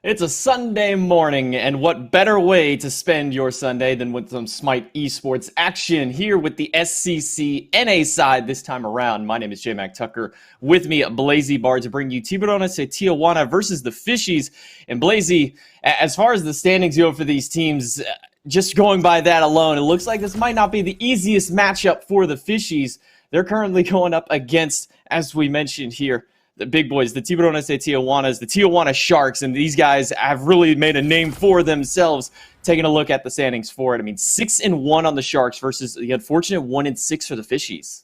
It's a Sunday morning, and what better way to spend your Sunday than with some Smite esports action here with the SCC NA side this time around. My name is J Mac Tucker. With me, Blazy Bar to bring you Tiburones Tijuana versus the Fishies. And Blazy, as far as the standings go for these teams, just going by that alone, it looks like this might not be the easiest matchup for the Fishies. They're currently going up against, as we mentioned here, the big boys, the Tiburones de Tijuanas, the Tijuana Sharks, and these guys have really made a name for themselves. Taking a look at the standings for it, I mean, 6-1 on the Sharks versus the unfortunate 1-6 for the Fishies.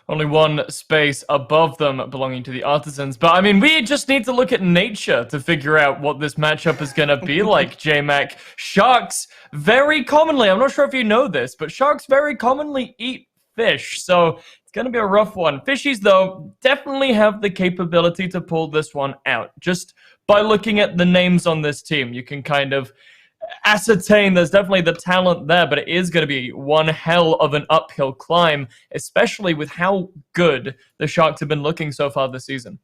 Only one space above them belonging to the Artisans. But, I mean, we just need to look at nature to figure out what this matchup is going to be like, J-Mac. Sharks very commonly, I'm not sure if you know this, but sharks very commonly eat fish. So going to be a rough one. Fishies, though, definitely have the capability to pull this one out. Just by looking at the names on this team, you can kind of ascertain there's definitely the talent there, but it is going to be one hell of an uphill climb, especially with how good the Sharks have been looking so far this season.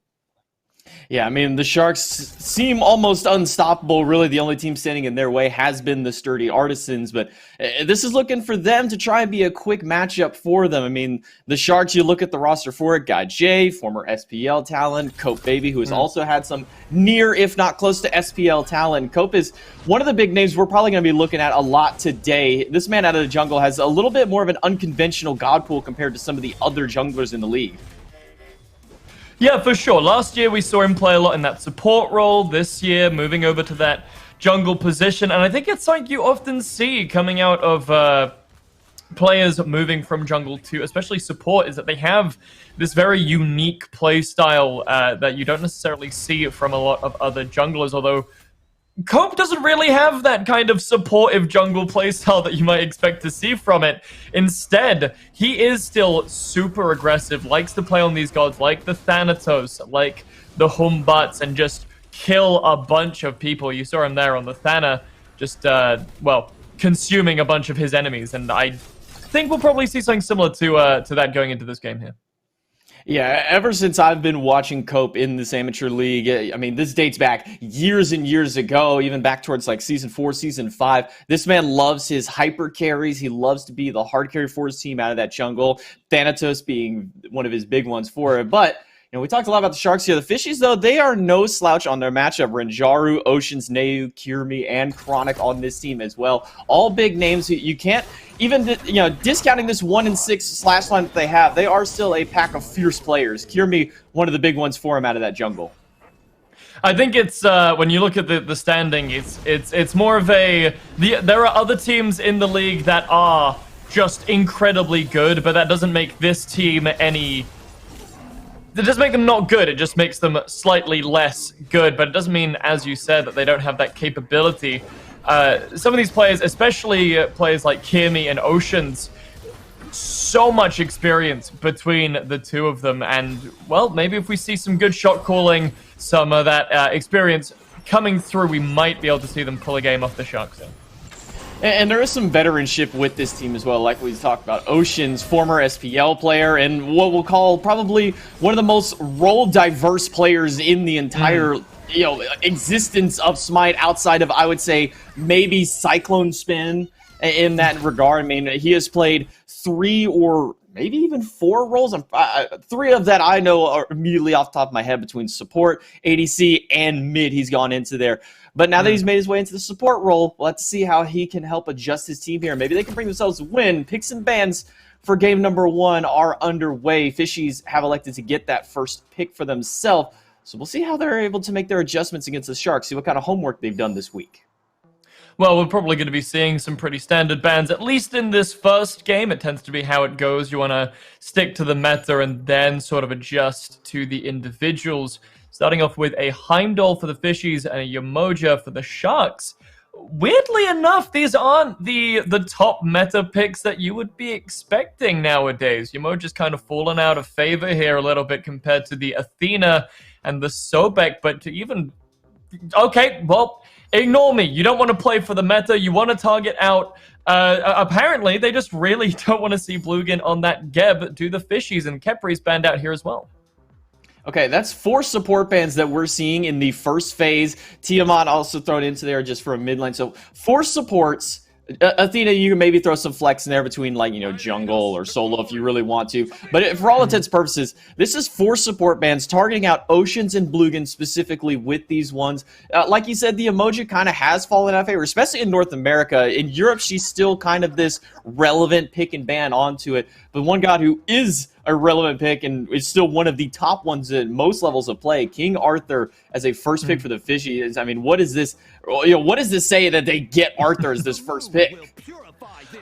Yeah, I mean, the Sharks seem almost unstoppable. Really, the only team standing in their way has been the sturdy Artisans, but this is looking for them to try and be a quick matchup for them. I mean, the Sharks, you look at the roster for it, Guy J, former SPL talent, Cope Baby, who has also had some near, if not close to SPL talent. Cope is one of the big names we're probably going to be looking at a lot today. This man out of the jungle has a little bit more of an unconventional god pool compared to some of the other junglers in the league. Yeah, for sure. Last year, we saw him play a lot in that support role. This year, moving over to that jungle position. And I think it's something you often see coming out of players moving from jungle to especially support, is that they have this very unique play style that you don't necessarily see from a lot of other junglers, although Cope doesn't really have that kind of supportive jungle playstyle that you might expect to see from it. Instead, he is still super aggressive, likes to play on these gods like the Thanatos, like the Humbats, and just kill a bunch of people. You saw him there on the Thana, just, well, consuming a bunch of his enemies, and I think we'll probably see something similar to that going into this game here. Yeah, ever since I've been watching Cope in this amateur league, I mean, this dates back years and years ago, even back towards like Season 4, Season 5. This man loves his hyper carries. He loves to be the hard carry for his team out of that jungle, Thanatos being one of his big ones for it. But you know, we talked a lot about the Sharks here. The Fishies, though, they are no slouch on their matchup. Renjaru, Oceans, Neu, Kirmi, and Chronic on this team as well. All big names. You can't even, you know, discounting this 1-6 slash line that they have, they are still a pack of fierce players. Kirmi, one of the big ones for him out of that jungle. I think it's when you look at the standing, it's more of a there are other teams in the league that are just incredibly good, but that doesn't make this team any. It doesn't make them not good, it just makes them slightly less good, but it doesn't mean, as you said, that they don't have that capability. Some of these players, especially players like Kirmi and Oceans, so much experience between the two of them, and, well, maybe if we see some good shot calling, some of that experience coming through, we might be able to see them pull a game off the Sharks in. And there is some veteranship with this team as well, like we talked about. Ocean's former SPL player and what we'll call probably one of the most role-diverse players in the entire existence of Smite outside of, I would say, maybe Cyclone Spin in that regard. I mean, he has played 3 or maybe even 4 roles. 3 of that I know are immediately off the top of my head between support, ADC, and mid he's gone into there. But now that he's made his way into the support role, we'll have to see how he can help adjust his team here. Maybe they can bring themselves a win. Picks and bans for game number 1 are underway. Fishies have elected to get that first pick for themselves. So we'll see how they're able to make their adjustments against the Sharks, see what kind of homework they've done this week. Well, we're probably going to be seeing some pretty standard bans, at least in this first game. It tends to be how it goes. You want to stick to the meta and then sort of adjust to the individuals. Starting off with a Heimdall for the Fishies and a Yamoja for the Sharks. Weirdly enough, these aren't the top meta picks that you would be expecting nowadays. Yamoja's kind of fallen out of favor here a little bit compared to the Athena and the Sobek, but to even... Okay, well, ignore me. You don't want to play for the meta. You want to target out... apparently, they just really don't want to see Bluegin on that Geb do the Fishies, and Kepri's banned out here as well. Okay, that's 4 support bans that we're seeing in the first phase. Tiamat also thrown into there just for a mid lane. So 4 supports. Athena, you can maybe throw some flex in there between, like, you know, jungle or solo if you really want to. But for all intents and purposes, this is 4 support bans targeting out Oceans and Bluegan specifically with these ones. Like you said, the emoji kind of has fallen out of favor, especially in North America. In Europe, she's still kind of this relevant pick and ban onto it. But one god who is a relevant pick and is still one of the top ones at most levels of play, King Arthur as a first pick for the Fishies. I mean, what is this? You know, what does this say that they get Arthur as this first pick?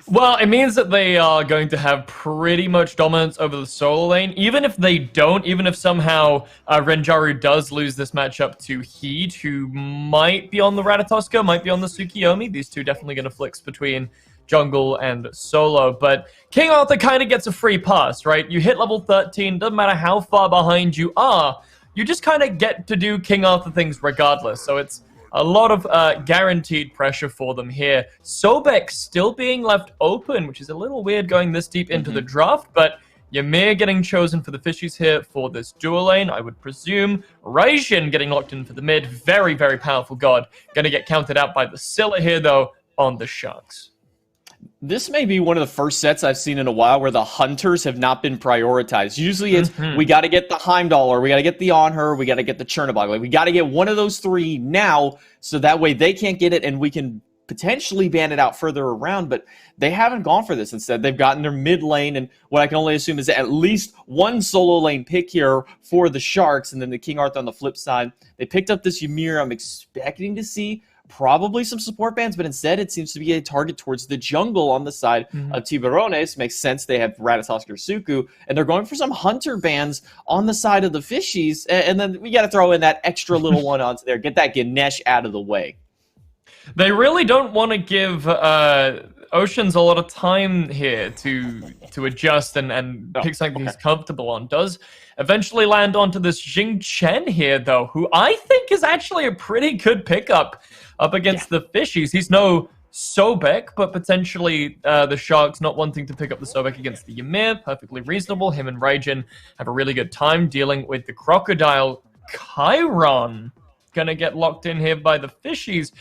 Well, it means that they are going to have pretty much dominance over the solo lane. Even if they don't, even if somehow Renjaru does lose this matchup to Heed, who might be on the Ratatoska, might be on the Tsukiyomi. These two definitely going to flex between jungle and solo, but King Arthur kind of gets a free pass, right? You hit level 13, doesn't matter how far behind you are, you just kind of get to do King Arthur things regardless, so it's a lot of guaranteed pressure for them here. Sobek still being left open, which is a little weird going this deep into the draft, but Ymir getting chosen for the Fishies here for this dual lane, I would presume. Raijin getting locked in for the mid, very, very powerful god. Gonna get counted out by the Scylla here, though, on the Sharks. This may be one of the first sets I've seen in a while where the hunters have not been prioritized. Usually it's, we got to get the Heimdall, or we got to get the On Her, we got to get the Chernobog. Like, we got to get one of those 3 now, so that way they can't get it and we can potentially ban it out further around, but they haven't gone for this. Instead, they've gotten their mid lane, and what I can only assume is at least one solo lane pick here for the Sharks, and then the King Arthur on the flip side. They picked up this Ymir. I'm expecting to see probably some support bans, but instead it seems to be a target towards the jungle on the side of Tiburones. Makes sense, they have Ratatosk or Suku, and they're going for some hunter bans on the side of the Fishies, and then we got to throw in that extra little one onto there, get that Ganesh out of the way. They really don't want to give Oceans a lot of time here to adjust and pick something he's comfortable on. Does eventually land onto this Jing Chen here, though, who I think is actually a pretty good pickup up against the Fishies. He's no Sobek, but potentially the Sharks not wanting to pick up the Sobek against the Ymir. Perfectly reasonable. Him and Raijin have a really good time dealing with the Crocodile. Chiron gonna get locked in here by the Fishies.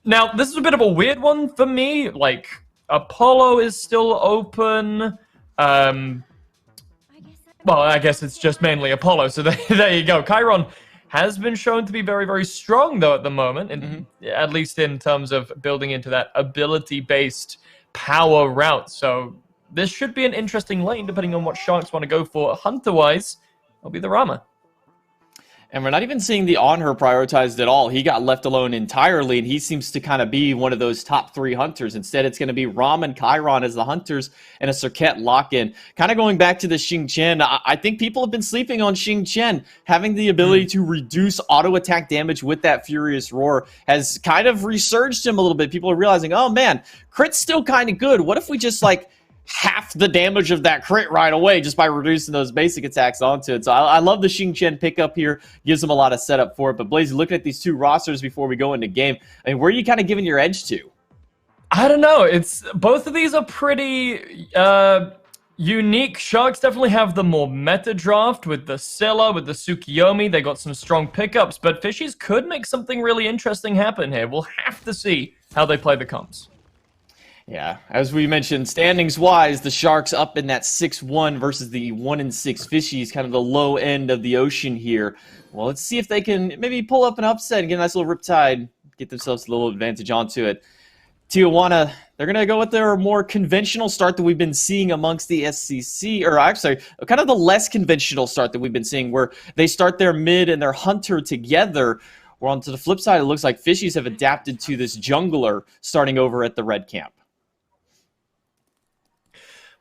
Now, this is a bit of a weird one for me. Like, Apollo is still open. Well, I guess it's just mainly Apollo, so there you go. Chiron has been shown to be very, very strong, though, at the moment, and at least in terms of building into that ability-based power route. So this should be an interesting lane, depending on what Sharks want to go for. Hunter-wise, it'll be the Rama. And we're not even seeing the On Her prioritized at all. He got left alone entirely, and he seems to kind of be one of those top 3 hunters. Instead, it's going to be Ram and Chiron as the hunters and a Serket lock-in. Kind of going back to the Xing Chen, I think people have been sleeping on Xing Chen. Having the ability to reduce auto-attack damage with that Furious Roar has kind of resurged him a little bit. People are realizing, oh man, crit's still kind of good. What if we just, like, half the damage of that crit right away just by reducing those basic attacks onto it? So I love the Xing Chen pickup here. Gives them a lot of setup for it. But Blaze, looking at these 2 rosters before we go into game, I mean, where are you kind of giving your edge to? I don't know. It's both of these are pretty unique. Sharks definitely have the more meta draft with the Scylla, with the Tsukiyomi. They got some strong pickups, but Fishies could make something really interesting happen here. We'll have to see how they play the comps. Yeah, as we mentioned, standings-wise, the Sharks up in that 6-1 versus the 1-6 Fishies, kind of the low end of the ocean here. Well, let's see if they can maybe pull up an upset and get a nice little riptide, get themselves a little advantage onto it. Tijuana, they're going to go with their more conventional start that we've been seeing amongst the SCC, or I'm sorry, kind of the less conventional start that we've been seeing, where they start their mid and their hunter together. Or on to the flip side, it looks like Fishies have adapted to this jungler starting over at the red camp.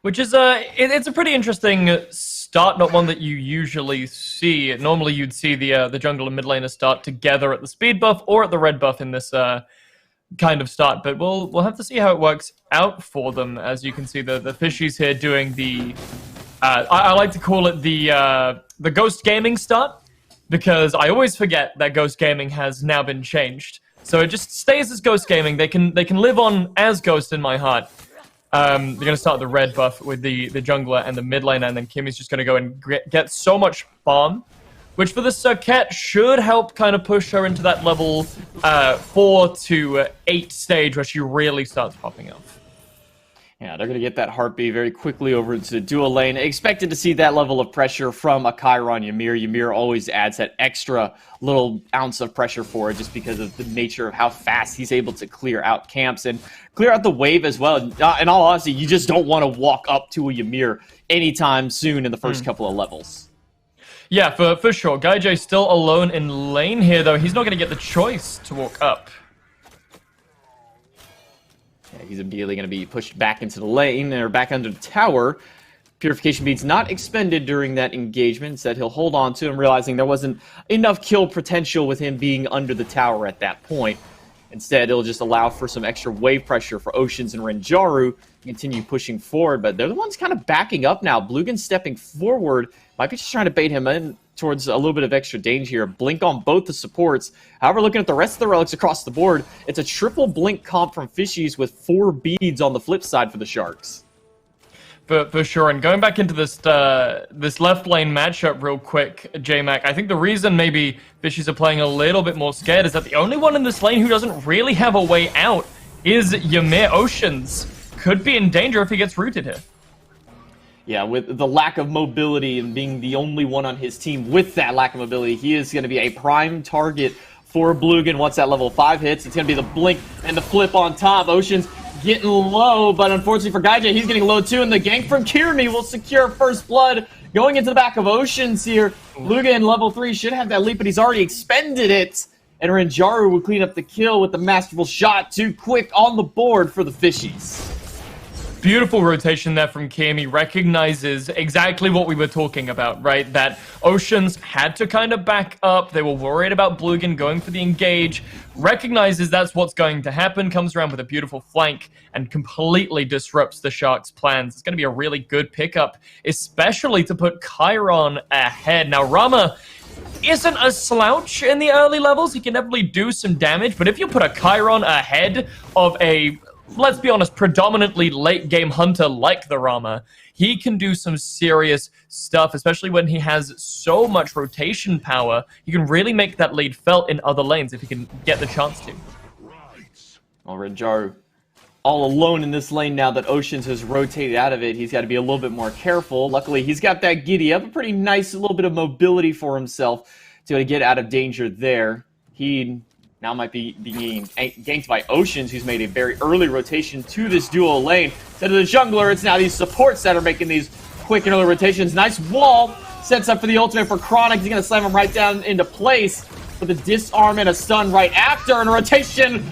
Which is it's a pretty interesting start, not one that you usually see. Normally you'd see the jungle and mid laner start together at the speed buff or at the red buff in this kind of start, but we'll have to see how it works out for them. As you can see, the Fishies here doing the I like to call it the Ghost Gaming start, because I always forget that Ghost Gaming has now been changed. So it just stays as Ghost Gaming. They can live on as Ghost in my heart. They're going to start the red buff with the jungler and the mid laner, and then Kimmy's just going to go and get so much farm which for the Circuit should help kind of push her into that level 4 to 8 stage where she really starts popping off. Yeah, they're going to get that heartbeat very quickly over to dual lane. Expected to see that level of pressure from a Chiron Ymir. Ymir always adds that extra little ounce of pressure for it just because of the nature of how fast he's able to clear out camps and clear out the wave as well. In all honesty, you just don't want to walk up to a Ymir anytime soon in the first couple of levels. Yeah, for sure. Gaijay still alone in lane here, though. He's not going to get the choice to walk up. Yeah, he's immediately going to be pushed back into the lane, or back under the tower. Purification Bead's not expended during that engagement. Instead, he'll hold on to him, realizing there wasn't enough kill potential with him being under the tower at that point. Instead, it'll just allow for some extra wave pressure for Oceans and Renjaru to continue pushing forward, but they're the ones kind of backing up now. Blugan stepping forward, might be just trying to bait him in towards a little bit of extra danger here. Blink on both the supports. However, looking at the rest of the relics across the board, it's a triple blink comp from Fishies with 4 beads on the flip side for the Sharks. For sure, and going back into this this left lane matchup real quick, J-Mac, I think the reason maybe Fishies are playing a little bit more scared is that the only one in this lane who doesn't really have a way out is Ymir. Oceans could be in danger if he gets rooted here. Yeah, with the lack of mobility and being the only one on his team with that lack of mobility, he is going to be a prime target for Blugan once that level 5 hits. It's going to be the blink and the flip on top. Oceans getting low, but unfortunately for Gaijay, he's getting low too, and the gank from Kirmi will secure first blood. Going into the back of Oceans here, Blugan level 3 should have that leap, but he's already expended it. And Renjaru will clean up the kill with the masterful shot. Too quick on the board for the Fishies. Beautiful rotation there from Kirmi. Recognizes exactly what we were talking about, right? That Oceans had to kind of back up. They were worried about Blugan going for the engage. Recognizes that's what's going to happen. Comes around with a beautiful flank and completely disrupts the Sharks' plans. It's going to be a really good pickup, especially to put Chiron ahead. Now, Rama isn't a slouch in the early levels. He can definitely do some damage, but if you put a Chiron ahead of a, let's be honest, predominantly late-game hunter like the Rama, he can do some serious stuff, especially when he has so much rotation power. He can really make that lead felt in other lanes if he can get the chance to. Well, Renjaru all alone in this lane now that Oceans has rotated out of it. He's got to be a little bit more careful. Luckily, he's got that giddy up, a pretty nice little bit of mobility for himself to get out of danger there. He now might be being ganked by Oceans, who's made a very early rotation to this dual lane. Instead of the jungler, it's now these supports that are making these quick and early rotations. Nice wall. Sets up for the ultimate for Chronic. He's going to slam him right down into place with a disarm and a stun right after. And a rotation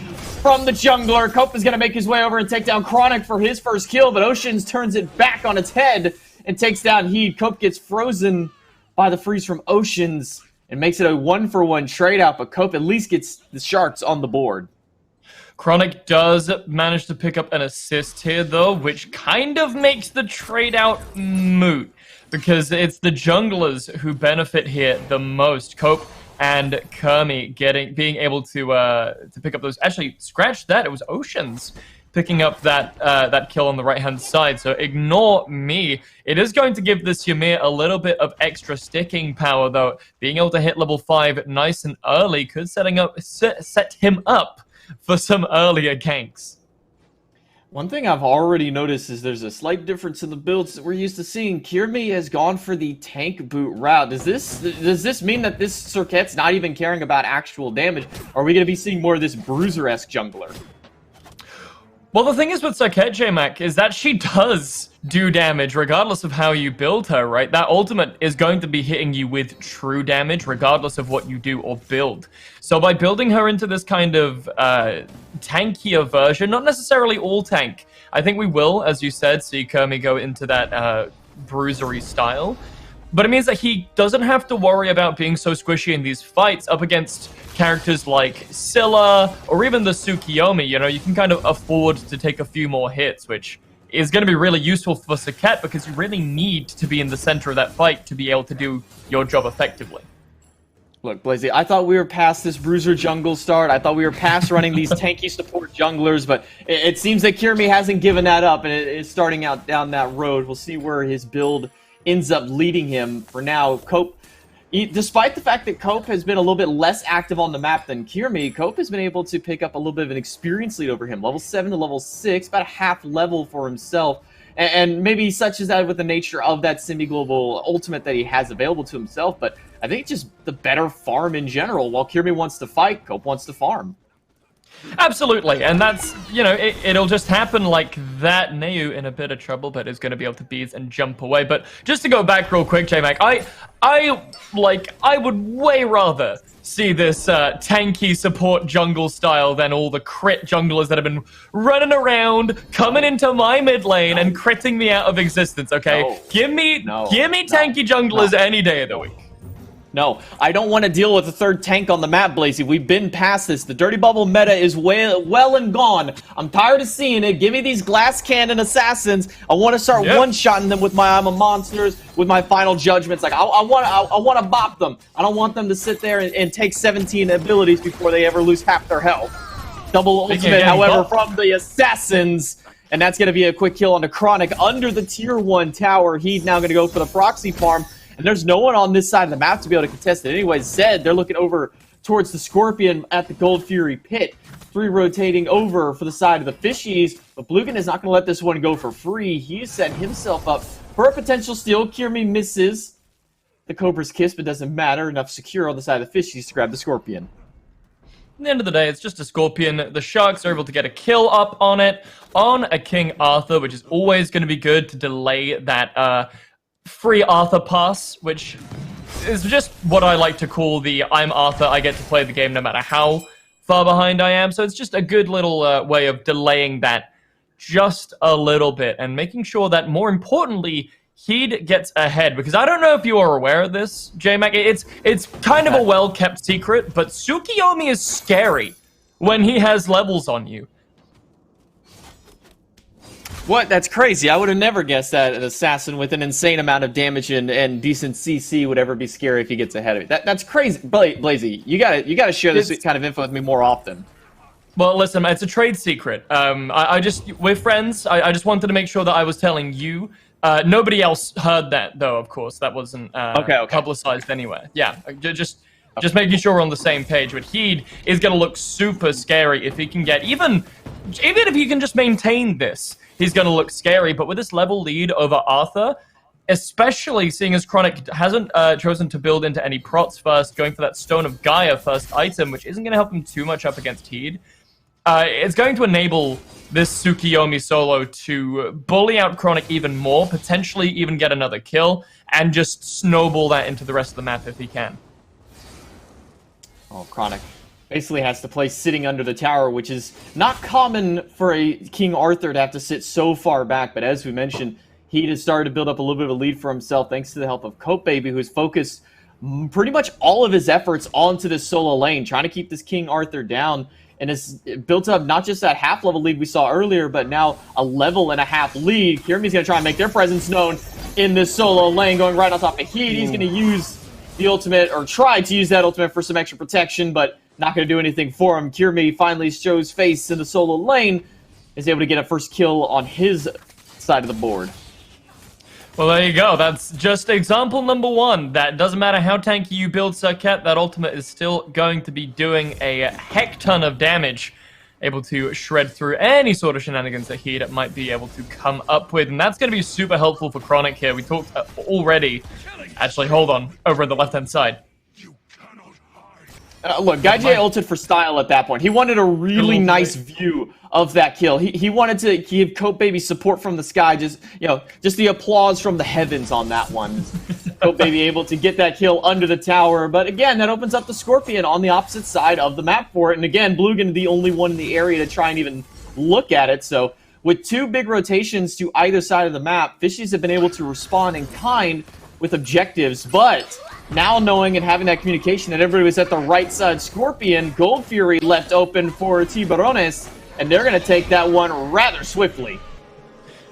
from the jungler. Cope is going to make his way over and take down Chronic for his first kill, but Oceans turns it back on its head and takes down Heed. Cope gets frozen by the freeze from Oceans and makes it a 1-for-1 trade out, but Cope at least gets the Sharks on the board. Chronic does manage to pick up an assist here, though, which kind of makes the trade out moot, because it's the junglers who benefit here the most. Cope and Kermi being able to pick up those. Actually, scratch that. It was Oceans picking up that kill on the right-hand side. So ignore me. It is going to give this Ymir a little bit of extra sticking power, though. Being able to hit level 5 nice and early could set him up for some earlier ganks. One thing I've already noticed is there's a slight difference in the builds that we're used to seeing. Kirmi has gone for the tank boot route. Does this mean that this Circuit's not even caring about actual damage? Or are we going to be seeing more of this Bruiser-esque jungler? Well, the thing is with Circuit, J-Mac, is that she does do damage regardless of how you build her, right? That ultimate is going to be hitting you with true damage regardless of what you do or build. So by building her into this kind of tankier version, not necessarily all tank, I think we will, as you said, see Kermi go into that bruisery style. But it means that he doesn't have to worry about being so squishy in these fights up against characters like Scylla or even the Tsukiyomi. You know, you can kind of afford to take a few more hits, which is going to be really useful for Saket because you really need to be in the center of that fight to be able to do your job effectively. Look, Blazy, I thought we were past this bruiser jungle start. I thought we were past running these tanky support junglers, but it seems that Kirmi hasn't given that up and is starting out down that road. We'll see where his build ends up leading him. For now, Cope, despite the fact that Cope has been a little bit less active on the map than Kirmi, Cope has been able to pick up a little bit of an experience lead over him. Level 7 to level 6, about a half level for himself. And maybe such as that with the nature of that semi-global ultimate that he has available to himself, but I think just the better farm in general. While Kirmi wants to fight, Cope wants to farm. Absolutely, and that's, you know, it'll just happen like that. Neu in a bit of trouble, but is going to be able to beat and jump away. But just to go back real quick, J-Mac, I would way rather see this tanky support jungle style than all the crit junglers that have been running around, coming into my mid lane and critting me out of existence, okay? No. Give me tanky junglers any day of the week. No, I don't want to deal with a third tank on the map, Blazy. We've been past this. The Dirty Bubble meta is well and gone. I'm tired of seeing it. Give me these glass cannon assassins. I want to start one-shotting them with my I'm a Monsters, with my Final Judgments. Like, I want to bop them. I don't want them to sit there and take 17 abilities before they ever lose half their health. Double ultimate, however, from the assassins. And that's going to be a quick kill on the Chronic under the tier 1 tower. He's now going to go for the proxy farm. And there's no one on this side of the map to be able to contest it. Anyways, Zed, they're looking over towards the Scorpion at the Gold Fury pit. 3 rotating over for the side of the Fishies. But Blugan is not going to let this one go for free. He's set himself up for a potential steal. Kirmi misses the Cobra's Kiss, but doesn't matter. Enough secure on the side of the Fishies to grab the Scorpion. At the end of the day, it's just a Scorpion. The Sharks are able to get a kill up on it, on a King Arthur, which is always going to be good to delay that free Arthur pass, which is just what I like to call the I'm Arthur, I get to play the game no matter how far behind I am. So it's just a good little way of delaying that just a little bit and making sure that, more importantly, Heed gets ahead. Because I don't know if you are aware of this, J-Mac. It's kind of a well-kept secret, but Tsukiyomi is scary when he has levels on you. What? That's crazy. I would have never guessed that an assassin with an insane amount of damage and decent CC would ever be scary if he gets ahead of it. That's crazy. Blazy, you gotta share this kind of info with me more often. Well, listen, it's a trade secret. We're friends. I just wanted to make sure that I was telling you. Nobody else heard that, though, of course. That wasn't publicized anywhere. Yeah, just making sure we're on the same page. But Heed is going to look super scary if he can get, even if he can just maintain this, he's going to look scary. But with this level lead over Arthur, especially seeing as Chronic hasn't chosen to build into any prots first, going for that Stone of Gaia first item, which isn't going to help him too much up against Heed, it's going to enable this Tsukiyomi solo to bully out Chronic even more, potentially even get another kill, and just snowball that into the rest of the map if he can. Oh, Chronic basically has to play sitting under the tower, which is not common for a King Arthur to have to sit so far back, but as we mentioned, he has started to build up a little bit of a lead for himself thanks to the help of Cope Baby, who's focused pretty much all of his efforts onto this solo lane, trying to keep this King Arthur down, and has built up not just that half-level lead we saw earlier, but now a level and a half lead. Kirmi's going to try and make their presence known in this solo lane, going right on top of Heat. He's going to use the ultimate, or try to use that ultimate for some extra protection, but not going to do anything for him. Kirmi finally shows face in the solo lane, is able to get a first kill on his side of the board. Well, there you go. That's just example number 1. That doesn't matter how tanky you build Circuit, that ultimate is still going to be doing a heck ton of damage, able to shred through any sort of shenanigans that Heat might be able to come up with, and that's going to be super helpful for Chronic here. We talked already. Actually, hold on. Over on the left-hand side. Look, Guy J ulted for style at that point. He wanted a really nice view of that kill. He wanted to give Cope Baby support from the sky, just the applause from the heavens on that one. Cope Baby able to get that kill under the tower, but again, that opens up the Scorpion on the opposite side of the map for it. And again, Blugan the only one in the area to try and even look at it. So with 2 big rotations to either side of the map, Fishies have been able to respond in kind with objectives, but now knowing and having that communication that everybody was at the right side, Scorpion, Gold Fury left open for Tiburones, and they're going to take that one rather swiftly.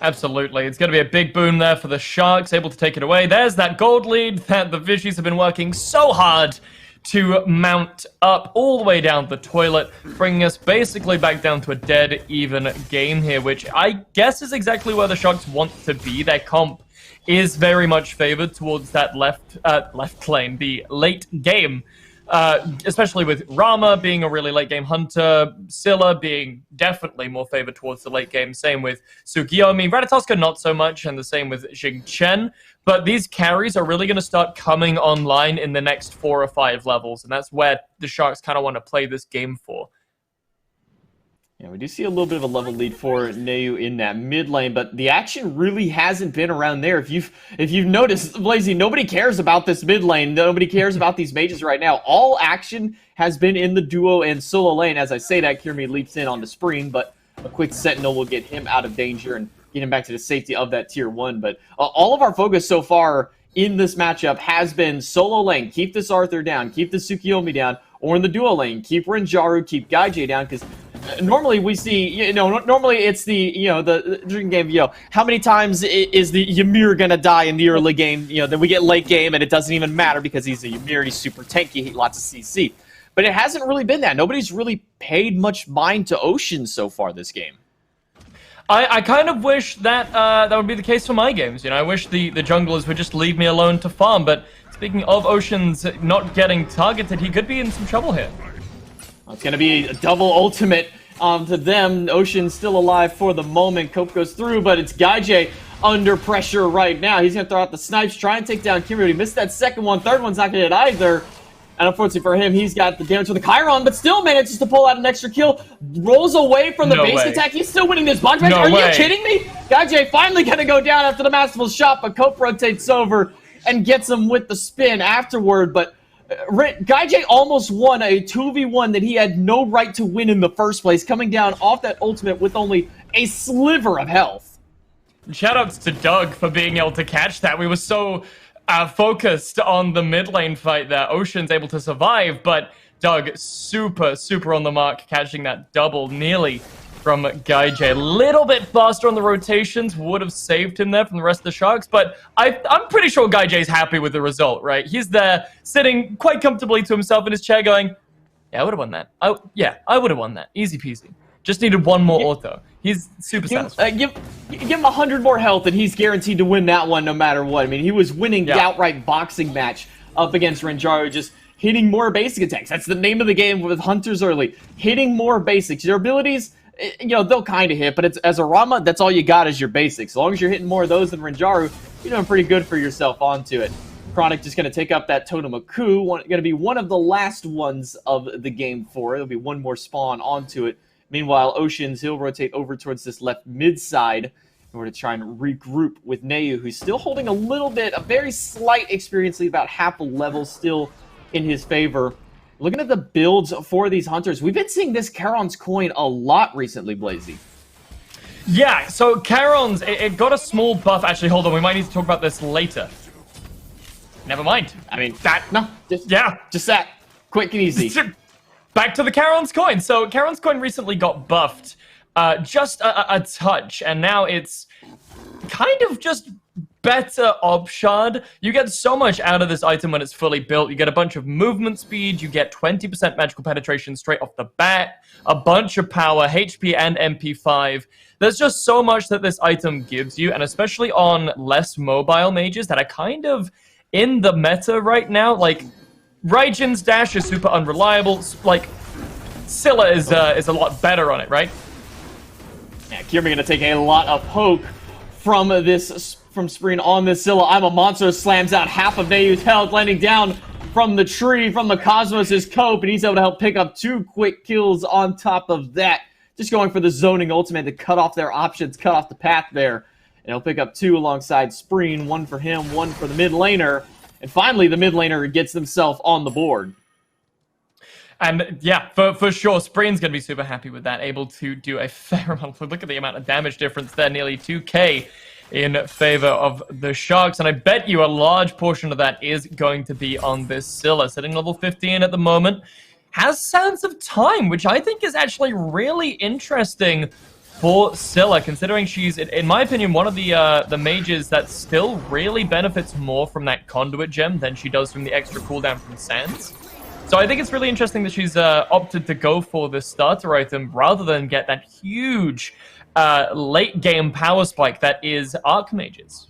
Absolutely. It's going to be a big boom there for the Sharks, able to take it away. There's that gold lead that the Fishies have been working so hard to mount up all the way down the toilet, bringing us basically back down to a dead even game here, which I guess is exactly where the Sharks want to be. Their comp is very much favored towards that left lane, the late game. Especially with Rama being a really late game hunter, Scylla being definitely more favored towards the late game. Same with Tsukiyomi, Ratatoska not so much, and the same with Jing Chen. But these carries are really going to start coming online in the next 4 or 5 levels, and that's where the Sharks kind of want to play this game for. Yeah, we do see a little bit of a level lead for Neu in that mid lane, but the action really hasn't been around there. If you've noticed, Blazy, nobody cares about this mid lane. Nobody cares about these mages right now. All action has been in the duo and solo lane. As I say that, Kirmi leaps in on the Spring, but a quick Sentinel will get him out of danger and get him back to the safety of that tier 1. But all of our focus so far in this matchup has been solo lane. Keep this Arthur down, keep the Tsukiyomi down, or in the duo lane, keep Renjaru, keep Gaijay down, because normally we see, normally it's the drinking game, how many times is the Ymir gonna die in the early game, then we get late game and it doesn't even matter because he's a Ymir, he's super tanky, lots of CC. But it hasn't really been that. Nobody's really paid much mind to Ocean so far this game. I kind of wish that that would be the case for my games. I wish the junglers would just leave me alone to farm, but speaking of Ocean's not getting targeted, he could be in some trouble here. It's going to be a double ultimate to them. Ocean's still alive for the moment. Cope goes through, but it's Gaijay under pressure right now. He's going to throw out the snipes, try and take down Kimmy. He missed that second one. Third one's not going to hit either. And unfortunately for him, he's got the damage with the Chiron, but still manages to pull out an extra kill. Rolls away from the base attack. He's still winning this box match. Are you kidding me? Gaijay finally going to go down after the masterful shot, but Cope rotates over and gets him with the spin afterward. But Gaijay almost won a 2v1 that he had no right to win in the first place, coming down off that ultimate with only a sliver of health. Shoutouts to Doug for being able to catch that. We were so focused on the mid lane fight there. Ocean's able to survive, but Doug super on the mark, catching that double nearly from Gaijay. A little bit faster on the rotations would have saved him there from the rest of the Sharks, but I'm pretty sure Gaijay's happy with the result, right? He's there sitting quite comfortably to himself in his chair going, yeah, I would have won that. I would have won that. Easy peasy. Just needed one more auto. He's super satisfied. Give him 100 more health and he's guaranteed to win that one no matter what. I mean, he was winning the outright boxing match up against Renjaru, just hitting more basic attacks. That's the name of the game with Hunters early. Hitting more basics. Your abilities, they'll kind of hit, but as a Rama, that's all you got is your basics. As long as you're hitting more of those than Renjaru, you're doing pretty good for yourself onto it. Chronic just going to take up that Totem of Ku, going to be one of the last ones of the game for it. There'll be one more spawn onto it. Meanwhile, Oceans, he'll rotate over towards this left mid side in order to try and regroup with Neu, who's still holding a little bit, a very slight experience lead, about half a level still in his favor. Looking at the builds for these Hunters, we've been seeing this Charon's coin a lot recently, Blazy. Yeah, so Charon's, it got a small buff. Actually, hold on, we might need to talk about this later. Never mind. I mean, just that. Quick and easy. Back to the Charon's coin. So Charon's coin recently got buffed just a touch, and now it's kind of just better Obshard. You get so much out of this item when it's fully built. You get a bunch of movement speed, you get 20% magical penetration straight off the bat, a bunch of power, HP and MP5. There's just so much that this item gives you, and especially on less mobile mages that are kind of in the meta right now. Like, Raijin's dash is super unreliable. Like, Scylla is a lot better on it, right? Yeah, Kirby gonna take a lot of poke from Spreen on this Scylla. I'm a Monster slams out half of Neu's health, landing down from the tree, from the Cosmos' Cope, and he's able to help pick up 2 quick kills on top of that. Just going for the zoning ultimate to cut off their options, cut off the path there. And he'll pick up 2 alongside Spreen, 1 for him, 1 for the mid laner. And finally, the mid laner gets himself on the board. And yeah, for sure, Spreen's going to be super happy with that, able to do a fair amount. Look at the amount of damage difference there, nearly 2k in favor of the Sharks. And I bet you a large portion of that is going to be on this Scylla, sitting level 15 at the moment. Has Sands of Time, which I think is actually really interesting for Scylla, considering she's, in my opinion, one of the mages that still really benefits more from that Conduit gem than she does from the extra cooldown from Sands. So I think it's really interesting that she's opted to go for this starter item rather than get that huge late game power spike that is Archmages.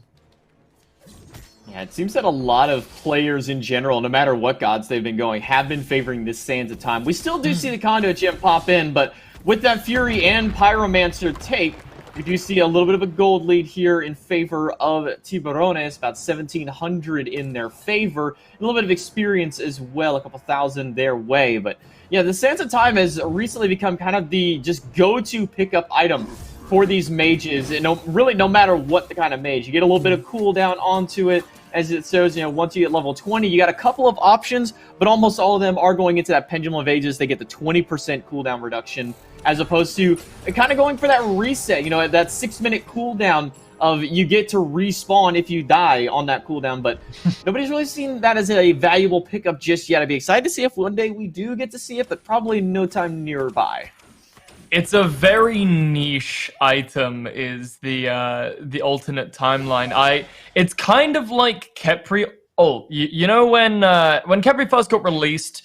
Yeah, it seems that a lot of players in general, no matter what gods they've been going, have been favoring this Sands of Time. We still do see the Conduit Gem pop in, but with that Fury and Pyromancer take, we do see a little bit of a gold lead here in favor of Tiburones, about 1,700 in their favor. A little bit of experience as well, a couple thousand their way. But yeah, the Sands of Time has recently become kind of the just go-to pickup item for these mages. And really, no matter what the kind of mage, you get a little bit of cooldown onto it. As it shows, once you get level 20, you got a couple of options, but almost all of them are going into that Pendulum of Ages. They get the 20% cooldown reduction, as opposed to kind of going for that reset, that 6-minute cooldown of you get to respawn if you die on that cooldown, but nobody's really seen that as a valuable pickup just yet. I'd be excited to see if one day we do get to see it, but probably no time nearby. It's a very niche item, is the alternate timeline. It's kind of like Khepri. Oh, you know when Khepri first got released,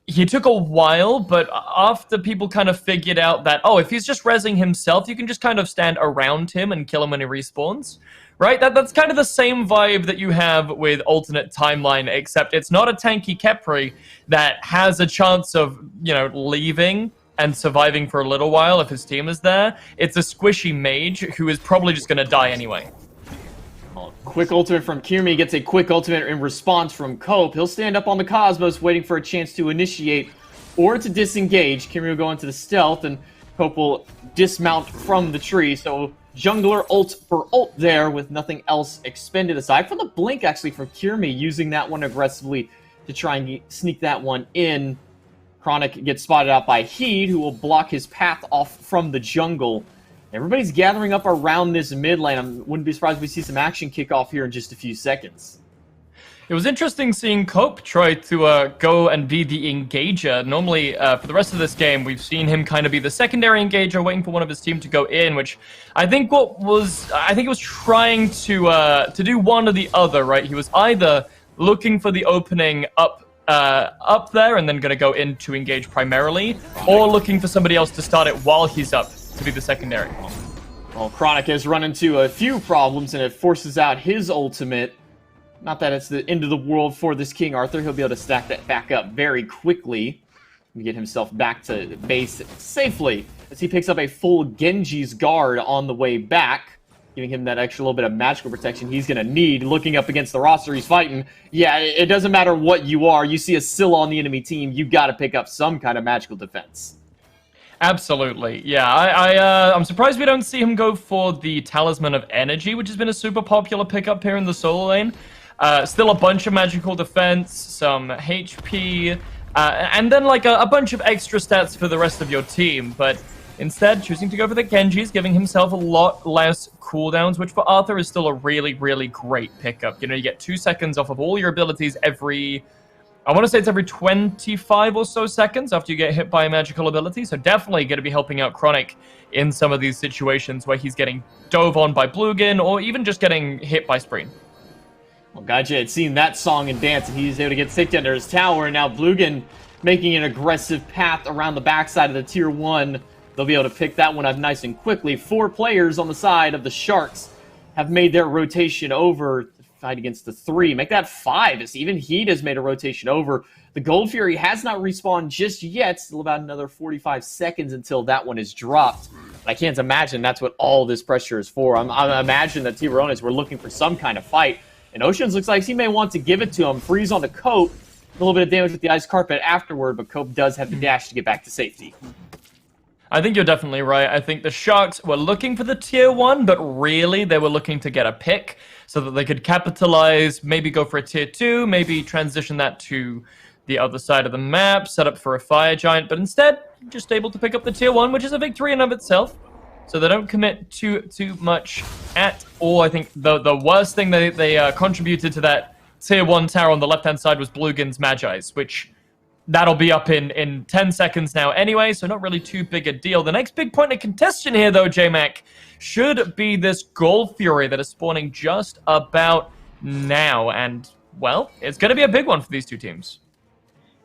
he took a while, but after people kind of figured out that, if he's just rezzing himself, you can just kind of stand around him and kill him when he respawns. Right? That's kind of the same vibe that you have with alternate timeline, except it's not a tanky Khepri that has a chance of, leaving and surviving for a little while if his team is there. It's a squishy mage who is probably just going to die anyway. Quick ultimate from Kirmi gets a quick ultimate in response from Cope. He'll stand up on the Cosmos waiting for a chance to initiate or to disengage. Kirmi will go into the stealth and Cope will dismount from the tree. So jungler ult for ult there with nothing else expended aside from the blink actually for Kirmi, using that one aggressively to try and sneak that one in. Chronic gets spotted out by Heed, who will block his path off from the jungle. Everybody's gathering up around this mid lane. I wouldn't be surprised if we see some action kick off here in just a few seconds. It was interesting seeing Cope try to go and be the engager. Normally, for the rest of this game, we've seen him kind of be the secondary engager, waiting for one of his team to go in, which I think he was trying to do one or the other, right? He was either looking for the opening up there and then going to go in to engage primarily, or looking for somebody else to start it while he's up to be the secondary. Well, Chronic has run into a few problems and it forces out his ultimate. Not that it's the end of the world for this King Arthur. He'll be able to stack that back up very quickly and get himself back to base safely as he picks up a full Genji's guard on the way back, giving him that extra little bit of magical protection he's going to need. Looking up against the roster he's fighting, yeah, it doesn't matter what you are. You see a Scylla on the enemy team, you've got to pick up some kind of magical defense. Absolutely, yeah. I'm surprised we don't see him go for the Talisman of Energy, which has been a super popular pickup here in the solo lane. Still a bunch of magical defense, some HP, and then like a bunch of extra stats for the rest of your team, but instead, choosing to go for the Genjis, giving himself a lot less cooldowns, which for Arthur is still a really, really great pickup. You get 2 seconds off of all your abilities every 25 or so seconds after you get hit by a magical ability. So definitely going to be helping out Chronic in some of these situations where he's getting dove on by Bluegin or even just getting hit by Spreen. Well, Gaja had seen that song and dance, and he's able to get safety under his tower, and now Bluegin making an aggressive path around the backside of the Tier 1. They'll be able to pick that one up nice and quickly. 4 players on the side of the Sharks have made their rotation over to fight against the 3. Make that 5, as even Heat has made a rotation over. The Gold Fury has not respawned just yet. Still about another 45 seconds until that one is dropped. I can't imagine that's what all this pressure is for. I imagine that Tiburones were looking for some kind of fight. And Oceans looks like he may want to give it to him. Freeze on the Cope. A little bit of damage with the Ice Carpet afterward, but Cope does have the dash to get back to safety. I think you're definitely right. I think the Sharks were looking for the Tier 1, but really they were looking to get a pick so that they could capitalize, maybe go for a Tier 2, maybe transition that to the other side of the map, set up for a Fire Giant, but instead, just able to pick up the Tier 1, which is a victory in and of itself. So they don't commit too much at all. I think the worst thing they contributed to that Tier 1 tower on the left-hand side was Bluegin's Magi's, which that'll be up in 10 seconds now anyway, so not really too big a deal. The next big point of contention here, though, J-Mac, should be this Gold Fury that is spawning just about now. And, well, it's going to be a big one for these two teams.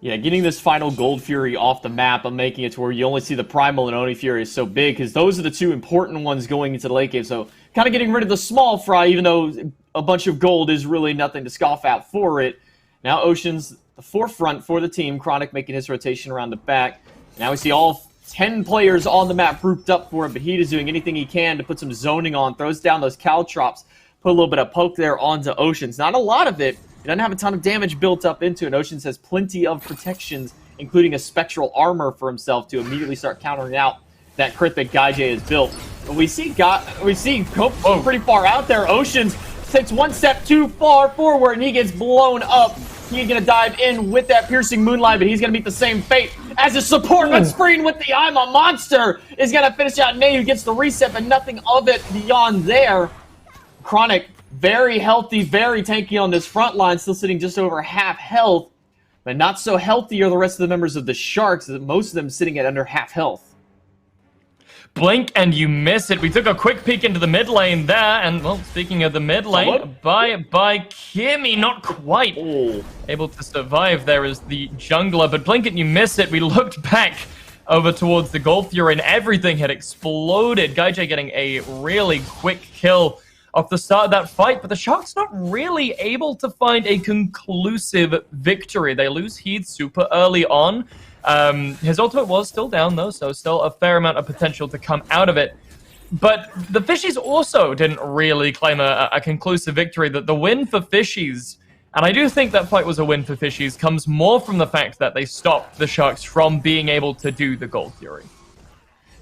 Yeah, getting this final Gold Fury off the map and making it to where you only see the Primal and Oni Fury is so big, because those are the two important ones going into the late game. So kind of getting rid of the small fry, even though a bunch of gold is really nothing to scoff at for it. Now Ocean's the forefront for the team. Chronic making his rotation around the back. Now we see all 10 players on the map grouped up for it, but Heat is doing anything he can to put some zoning on, throws down those caltrops, put a little bit of poke there onto Oceans. Not a lot of it. He doesn't have a ton of damage built up into it. Oceans has plenty of protections, including a spectral armor for himself to immediately start countering out that crit that GuyJ has built. But we see Cope pretty far out there. Oceans takes one step too far forward, and he gets blown up. He's going to dive in with that piercing moonlight, but he's going to meet the same fate as his support. But Spreen with the I'm a Monster is going to finish out. Nate, who gets the reset, but nothing of it beyond there. Chronic, very healthy, very tanky on this front line, still sitting just over half health. But not so healthy are the rest of the members of the Sharks, most of them sitting at under half health. Blink and you miss it. We took a quick peek into the mid lane there, and well, speaking of the mid lane, by Kimmy, not quite able to survive there as the jungler, but blink and you miss it. We looked back over towards the Gold Fury and everything had exploded. GuyJ getting a really quick kill off the start of that fight, but the Sharks not really able to find a conclusive victory. They lose Heath super early on. His ultimate was still down though, so still a fair amount of potential to come out of it. But the Fishies also didn't really claim a conclusive victory. That the win for Fishies, and I do think that fight was a win for Fishies, comes more from the fact that they stopped the Sharks from being able to do the Gold Fury.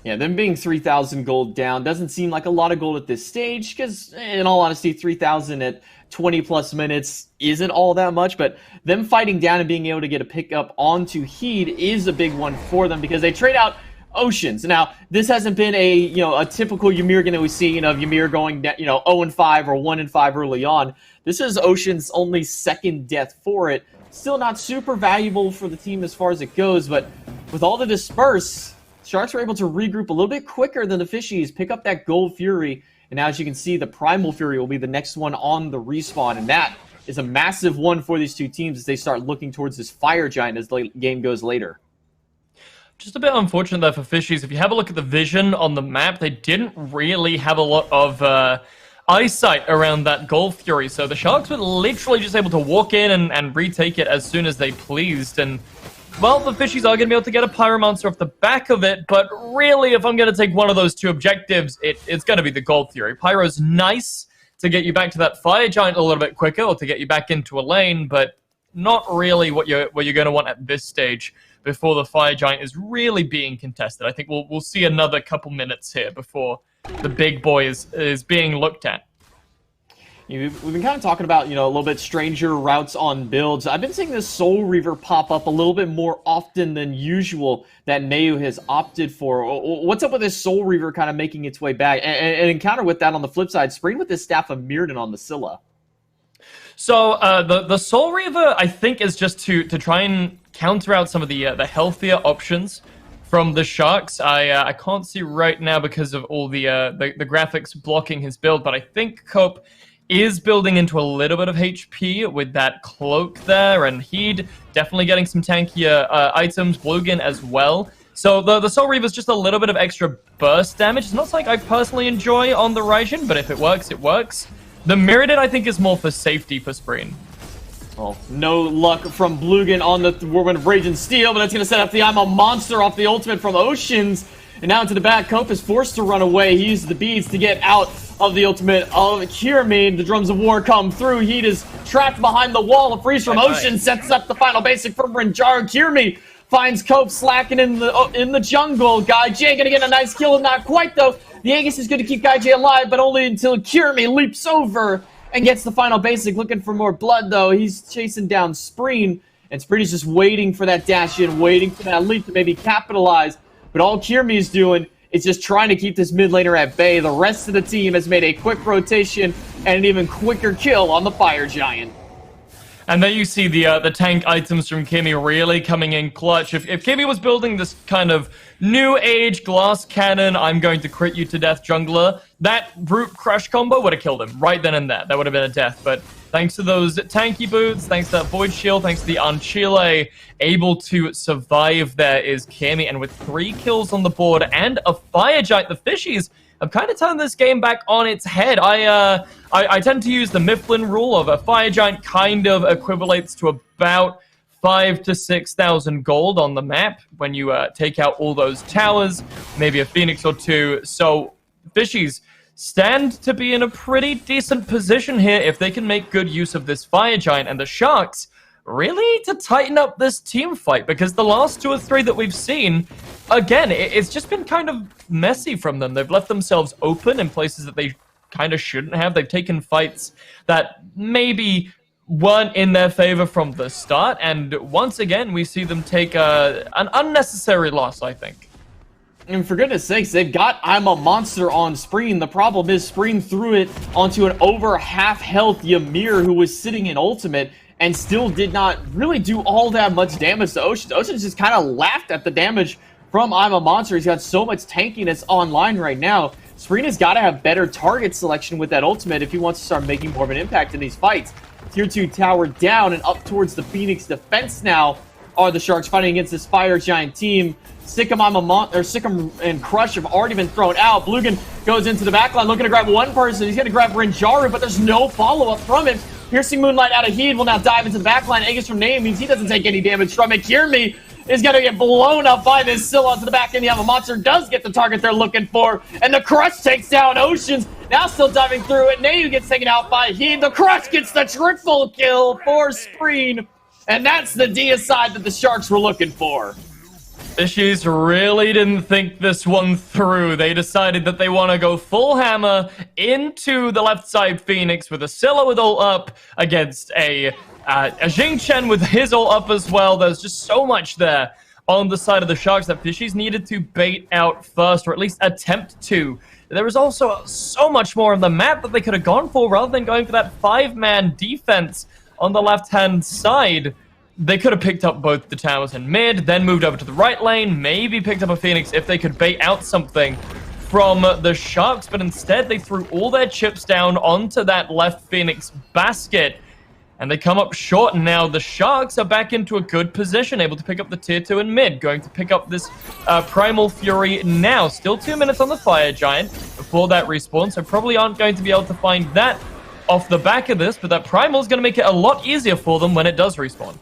Yeah, them being 3,000 gold down doesn't seem like a lot of gold at this stage, because in all honesty, 3,000 at 20 plus minutes isn't all that much, but them fighting down and being able to get a pickup onto Heat is a big one for them, because they trade out Oceans. Now, this hasn't been a typical Ymir game that we've seen of Ymir going 0-5 or 1-5 early on. This is Ocean's only second death for it. Still not super valuable for the team as far as it goes, but with all the disperse, Sharks were able to regroup a little bit quicker than the Fishies, pick up that Gold Fury, and now as you can see, the Primal Fury will be the next one on the respawn, and that is a massive one for these two teams as they start looking towards this Fire Giant as the game goes later. Just a bit unfortunate there for Fishies. If you have a look at the vision on the map, they didn't really have a lot of eyesight around that Gold Fury, so the Sharks were literally just able to walk in and retake it as soon as they pleased, and well, the Fishies are going to be able to get a Pyromancer off the back of it, but really, if I'm going to take one of those two objectives, it's going to be the Gold Fury. Pyro's nice to get you back to that Fire Giant a little bit quicker, or to get you back into a lane, but not really what you're going to want at this stage before the Fire Giant is really being contested. I think we'll see another couple minutes here before the big boy is being looked at. We've been kind of talking about, a little bit stranger routes on builds. I've been seeing this Soul Reaver pop up a little bit more often than usual that Neu has opted for. What's up with this Soul Reaver kind of making its way back? And encounter with that on the flip side, Spring with this Staff of Mirrodin on the Scylla. So the Soul Reaver, I think, is just to try and counter out some of the healthier options from the Sharks. I can't see right now because of all the graphics blocking his build, but I think Cope is building into a little bit of HP with that cloak there, and Heed definitely getting some tankier items, Bluegan as well. So the Soul Reaver is just a little bit of extra burst damage. It's not something I personally enjoy on the Raijin, but if it works, it works. The Mirrodin, I think, is more for safety for Spreen. Well, no luck from Bluegan on the Whirlwind of Rage and Steel, but that's going to set up the I'm a Monster off the ultimate from Oceans. And now into the back, Cope is forced to run away. He uses the beads to get out of the ultimate of Kirmin. The drums of war come through. Heat is trapped behind the wall. A freeze from Ocean sets up the final basic from Rinjar. Kirmi finds Cope slacking in the jungle. GuyJ gonna get a nice kill, not quite though. The Aegis is going to keep GuyJ alive, but only until Kirmi leaps over and gets the final basic. Looking for more blood though. He's chasing down Spreen, and Spreen is just waiting for that dash in, waiting for that leap to maybe capitalize. But all Kirmi is doing is just trying to keep this mid laner at bay. The rest of the team has made a quick rotation and an even quicker kill on the Fire Giant. And then you see the tank items from Kimmy really coming in clutch. If Kimmy was building this kind of new age glass cannon, I'm going to crit you to death jungler, that Brute Crush combo would have killed him right then and there. That would have been a death. But thanks to those tanky boots, thanks to that Void Shield, thanks to the Anchile, able to survive there is Kimmy. And with 3 kills on the board and a Fire Giant, the Fishies have kind of turned this game back on its head. I tend to use the Mifflin rule of a Fire Giant kind of equivalates to about 5,000 to 6,000 gold on the map when you take out all those towers, maybe a Phoenix or two. So Fishies stand to be in a pretty decent position here if they can make good use of this Fire Giant, and the Sharks really to tighten up this team fight, because the last 2 or 3 that we've seen, again, it's just been kind of messy from them. They've left themselves open in places that they kind of shouldn't have. They've taken fights that maybe weren't in their favor from the start, and once again, we see them take an unnecessary loss, I think. And for goodness sakes, they've got I'm a Monster on Spreen. The problem is Spreen threw it onto an over half-health Ymir who was sitting in ultimate and still did not really do all that much damage to Oceans. Oceans just kind of laughed at the damage from I'm a Monster. He's got so much tankiness online right now. Spreen has got to have better target selection with that ultimate if he wants to start making more of an impact in these fights. Tier 2 tower down and up towards the Phoenix defense now are the Sharks fighting against this Fire Giant team. Sikkim and Crush have already been thrown out. Blugan goes into the backline looking to grab one person. He's going to grab Renjaru, but there's no follow-up from him. Piercing Moonlight out of Heed will now dive into the backline. Aegis from Name means he doesn't take any damage from it. Kirmi is going to get blown up by this Scylla onto the back end. The Ama Monster does get the target they're looking for, and the Crush takes down Oceans. Now still diving through it. Nayu gets taken out by Heed. The Crush gets the triple kill for Spreen, and that's the deicide that the Sharks were looking for. Fishies really didn't think this one through. They decided that they want to go full hammer into the left side Phoenix with a Scylla with ult up against a Jing Chen with his ult up as well. There's just so much there on the side of the Sharks that Fishies needed to bait out first, or at least attempt to. There was also so much more on the map that they could have gone for rather than going for that 5-man defense on the left-hand side. They could have picked up both the towers in mid, then moved over to the right lane, maybe picked up a Phoenix if they could bait out something from the Sharks, but instead they threw all their chips down onto that left Phoenix basket, and they come up short, and now the Sharks are back into a good position, able to pick up the tier 2 in mid, going to pick up this Primal Fury now. Still 2 minutes on the Fire Giant before that respawn, so probably aren't going to be able to find that off the back of this, but that Primal is going to make it a lot easier for them when it does respawn.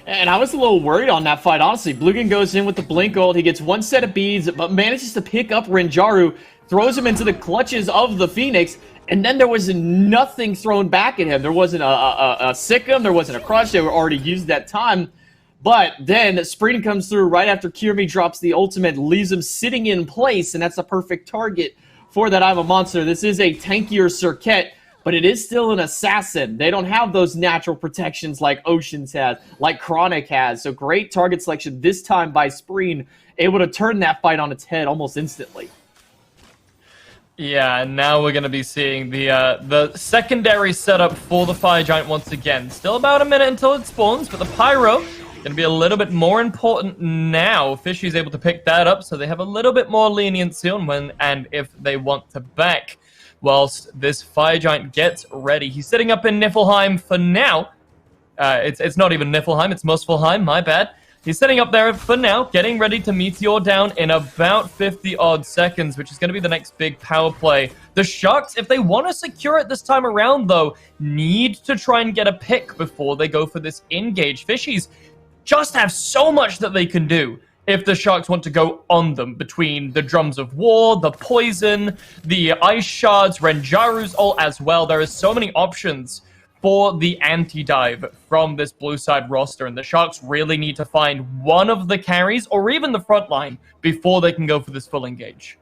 And I was a little worried on that fight, honestly. Blugan goes in with the Blink ult. He gets one set of beads, but manages to pick up Renjaru, throws him into the clutches of the Phoenix, and then there was nothing thrown back at him. There wasn't a Sikkim, there wasn't a Crush. They were already used that time. But then Spreen comes through right after Kirmi drops the ultimate, leaves him sitting in place, and that's a perfect target for that I'm a Monster. This is a tankier Circuit, but it is still an assassin. They don't have those natural protections like Oceans has, like Chronic has. So great target selection this time by Spreen, able to turn that fight on its head almost instantly. Yeah, and now we're going to be seeing the secondary setup for the Fire Giant once again. Still about a minute until it spawns, but the Pyro going to be a little bit more important now. Fishy's able to pick that up, so they have a little bit more leniency on when and if they want to back. Whilst this Fire Giant gets ready. He's sitting up in Niflheim for now. It's not even Niflheim, it's Muspelheim, my bad. He's sitting up there for now, getting ready to Meteor down in about 50-odd seconds, which is going to be the next big power play. The Sharks, if they want to secure it this time around, though, need to try and get a pick before they go for this engage. Fishies just have so much that they can do if the Sharks want to go on them, between the Drums of War, the Poison, the Ice Shards, Renjaru's ult as well. There are so many options for the anti-dive from this blue side roster, and the Sharks really need to find one of the carries, or even the front line, before they can go for this full engage.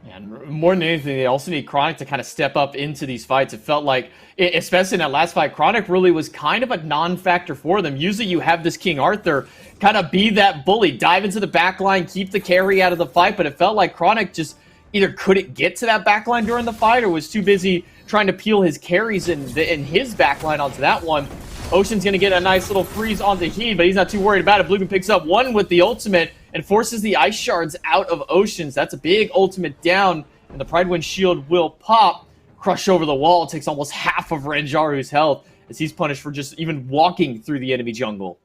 And more than anything, they also need Chronic to kind of step up into these fights. It felt like, especially in that last fight, Chronic really was kind of a non-factor for them. Usually you have this King Arthur kind of be that bully, dive into the backline, keep the carry out of the fight, but it felt like Chronic just either couldn't get to that backline during the fight or was too busy trying to peel his carries in his backline onto that one. Ocean's going to get a nice little freeze onto Heed, but he's not too worried about it. Blugan picks up one with the ultimate and forces the Ice Shards out of Oceans. That's a big ultimate down, and the Pridewind shield will pop. Crush over the wall takes almost half of Renjaru's health as he's punished for just even walking through the enemy jungle.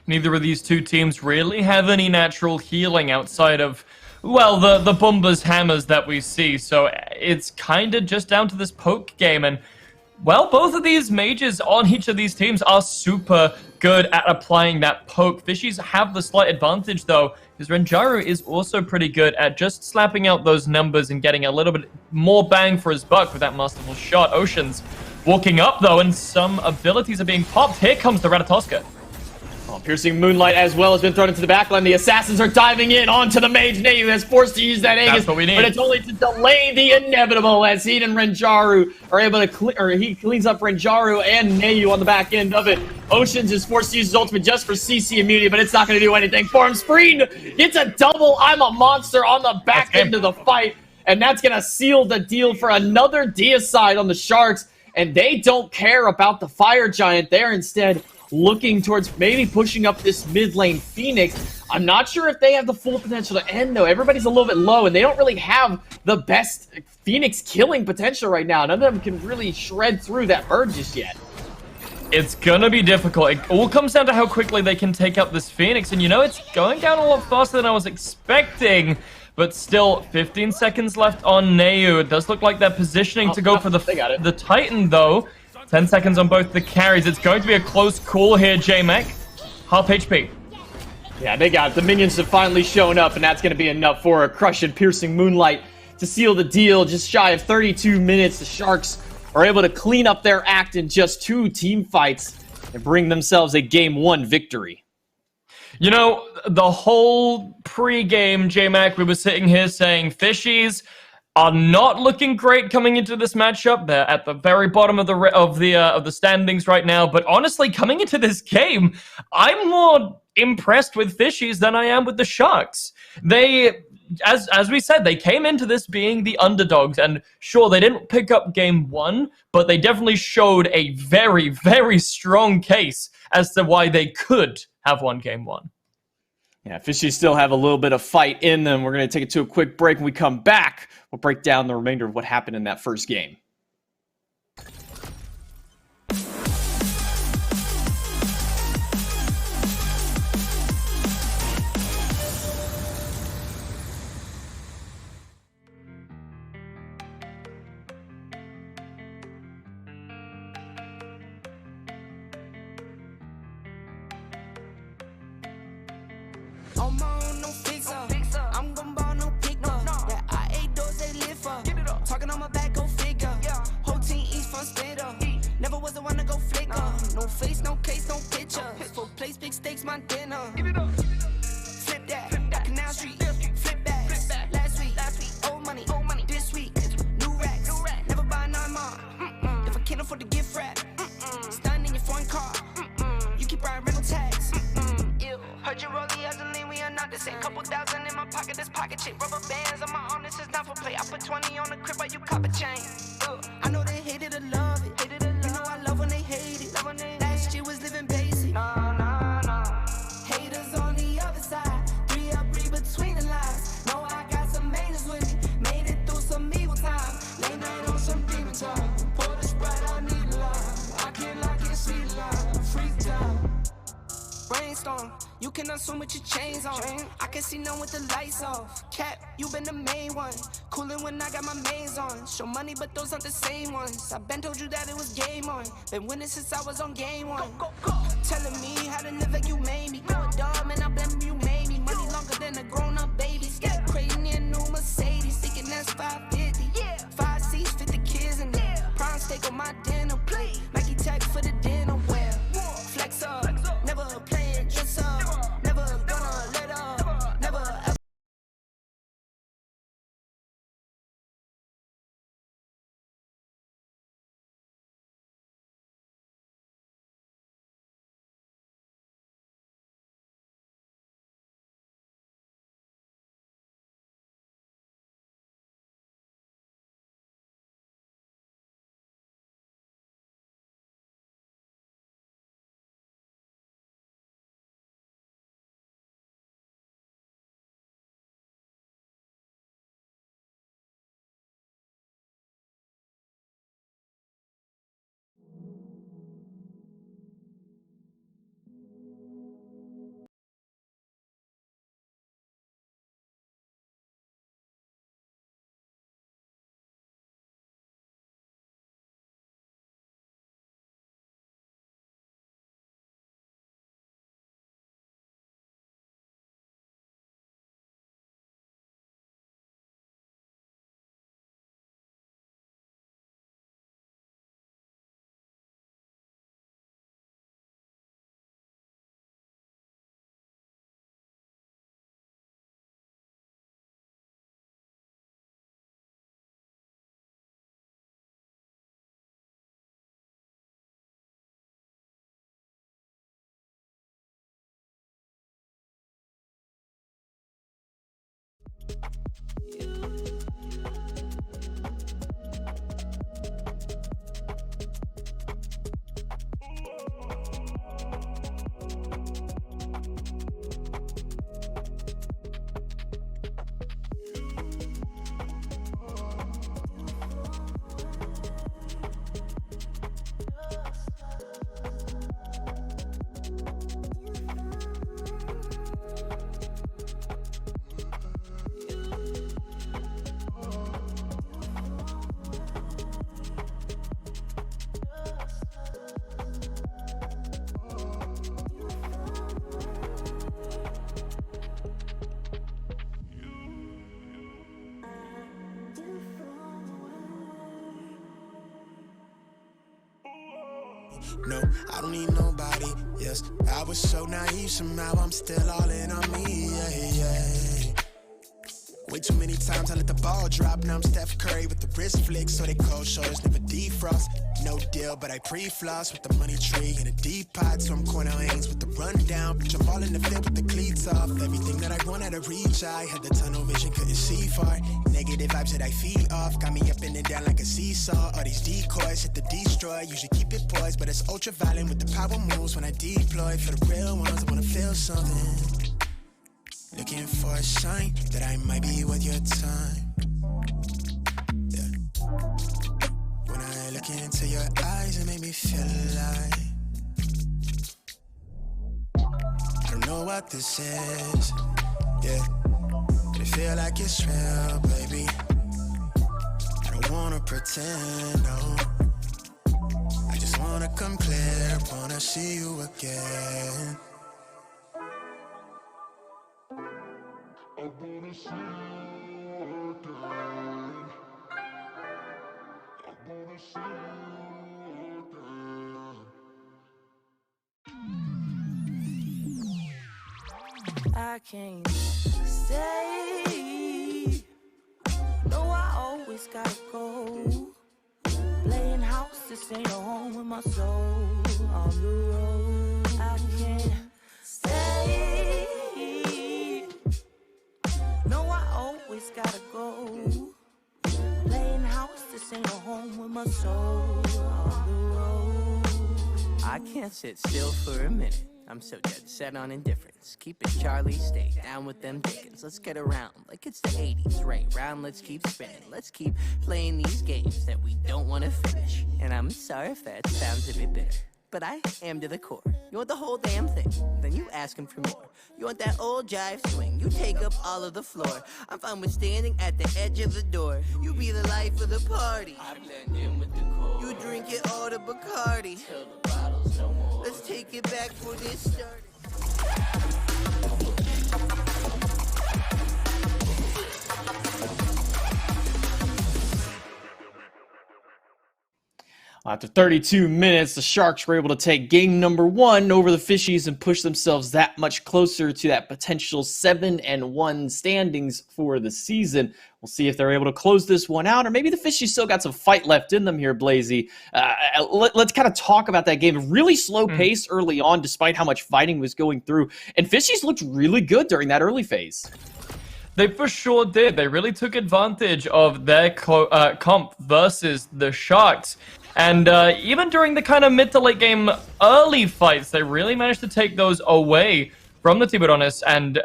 Neither of these two teams really have any natural healing outside of Well, the Bombers hammers that we see, so it's kind of just down to this poke game, and well, both of these mages on each of these teams are super good at applying that poke. Fishies have the slight advantage, though, because Renjaru is also pretty good at just slapping out those numbers and getting a little bit more bang for his buck with that masterful shot. Ocean's walking up, though, and some abilities are being popped. Here comes the Ratatoska. Oh, Piercing Moonlight as well has been thrown into the backline. The assassins are diving in onto the mage. Nayu is forced to use that Aegis, That's what we need. but it's only to delay the inevitable as he and Renjaru are able to he cleans up Renjaru and Nayu on the back end of it. Oceans is forced to use his ultimate just for CC immunity, but it's not going to do anything for him. Spreen gets a double I'm a monster on the back end of the fight, and that's going to seal the deal for another deicide on the Sharks, and they don't care about the Fire Giant. They're instead looking towards maybe pushing up this mid lane Phoenix. I'm not sure if they have the full potential to end, though. Everybody's a little bit low, and they don't really have the best Phoenix killing potential right now. None of them can really shred through that bird just yet. It's gonna be difficult. It all comes down to how quickly they can take up this Phoenix, and you know, it's going down a lot faster than I was expecting. But still, 15 seconds left on Nayu. It does look like they're positioning to go for the Titan, though. 10 seconds on both the carries. It's going to be a close call here, J-Mac. Half HP. Yeah, they got it. The minions have finally shown up, and that's going to be enough for a Crush and Piercing Moonlight to seal the deal. Just shy of 32 minutes, the Sharks are able to clean up their act in just 2 team fights and bring themselves a Game 1 victory. You know, the whole pre-game, J-Mac, we were sitting here saying Fishies are not looking great coming into this matchup. They're at the very bottom of the standings right now. But honestly, coming into this game, I'm more impressed with Fishies than I am with the Sharks. They, as we said, they came into this being the underdogs, and sure, they didn't pick up Game 1, but they definitely showed a very, very strong case as to why they could have won Game 1. Yeah, Fishies still have a little bit of fight in them. We're going to take it to a quick break. When we come back, we'll break down the remainder of what happened in that first game. I'm on no fixer. I'm gon' ball no picker. That I ate doors they live for. Talking on my back, go figure. Whole team eats fun spitter. Never was the one to go flicker. No face, no case, no picture. Full place, big stakes, my dinner. Flip that, Canal Street. Flip back. Last week, old money. This week, new racks. Never buy none more. If I can't afford to gift wrap, stun in your foreign car. You keep riding rental tax. Heard you roll the other lane, we are not the same. Couple thousand in my pocket, this pocket chip. Rubber bands on my arm, this is not for play. I put 20 on the crib, but you cop a chain. I know they hated or love it. You know I love when they hate it. Last year was living basic. Haters on the other side. Read between the lines. Know I got some haters with me. Made it through some evil time. Late night on some demon time. Pour the Sprite, I need a line. I can't lock it, sweet line. Freeze time. Brainstorm, you can assume with your chains on. I can see none with the lights off. Cap, you been the main one. Coolin' when I got my mains on. Show money, but those aren't the same ones. I been told you that it was game on. Been winning since I was on game 1. Telling me how to live like you made me. Go dumb and I blame you made me. Money longer than a grown-up baby. Got crazy in a new Mercedes. Thinking that's 550. 5 seats, 50 kids in there. Prime steak on my dinner plate. Nike tag for the dinner wear. Flex up, never playing dress up. Never gonna let up. Never ever. No, I don't need nobody. Yes, I was so naive, somehow I'm still all in on me. Yeah, yeah. Way too many times I let the ball drop. Now I'm Steph Curry with the wrist flick, so they cold shoulders never defrost. No deal, but I pre-floss with the money tree in a deep pot. So I'm Cornell Haynes with the rundown. Bitch, I'm all in the field with the cleats off. Everything that I want out of reach, I had the tunnel vision, couldn't see far. Negative vibes that I feed off got me up and down like a seesaw. All these decoys hit the destroy. Usually keep it poised, but it's ultra violent with the power moves when I deploy. For the real ones, I wanna feel something. Looking for a sign that I might be worth your time. Yeah. When I look into your eyes, it make me feel alive. I don't know what this is, yeah, but it feel like it's real, baby. I don't wanna pretend, no. I just wanna come clear, wanna see you again. I wanna see you again. I wanna see you again. I can't stay. No, I always gotta go. Playing house, this ain't a home with my soul. On the road, I can't stay. No, I always gotta go. Playing house, this ain't a home with my soul. On the road, I can't sit still for a minute. I'm so dead set on indifference. Keep it Charlie, stay down with them Dickens. Let's get around like it's the 80s, right? Round, let's keep spinning. Let's keep playing these games that we don't want to finish. And I'm sorry if that sounds a bit bitter, but I am to the core. You want the whole damn thing, then you ask him for more. You want that old jive swing, you take up all of the floor. I'm fine with standing at the edge of the door. You be the life of the party, I blend in with the core. You drink it all to Bacardi, till the bottle's no more. Let's take it back for this started. After 32 minutes, the Sharks were able to take game number 1 over the Fishies and push themselves that much closer to that potential 7-1 standings for the season. We'll see if they're able to close this one out, or maybe the Fishies still got some fight left in them here, Blazy. Let's kind of talk about that game. Really slow pace early on, despite how much fighting was going through. And Fishies looked really good during that early phase. They for sure did. They really took advantage of their comp versus the Sharks. And even during the kind of mid to late game early fights, they really managed to take those away from the Tiburones and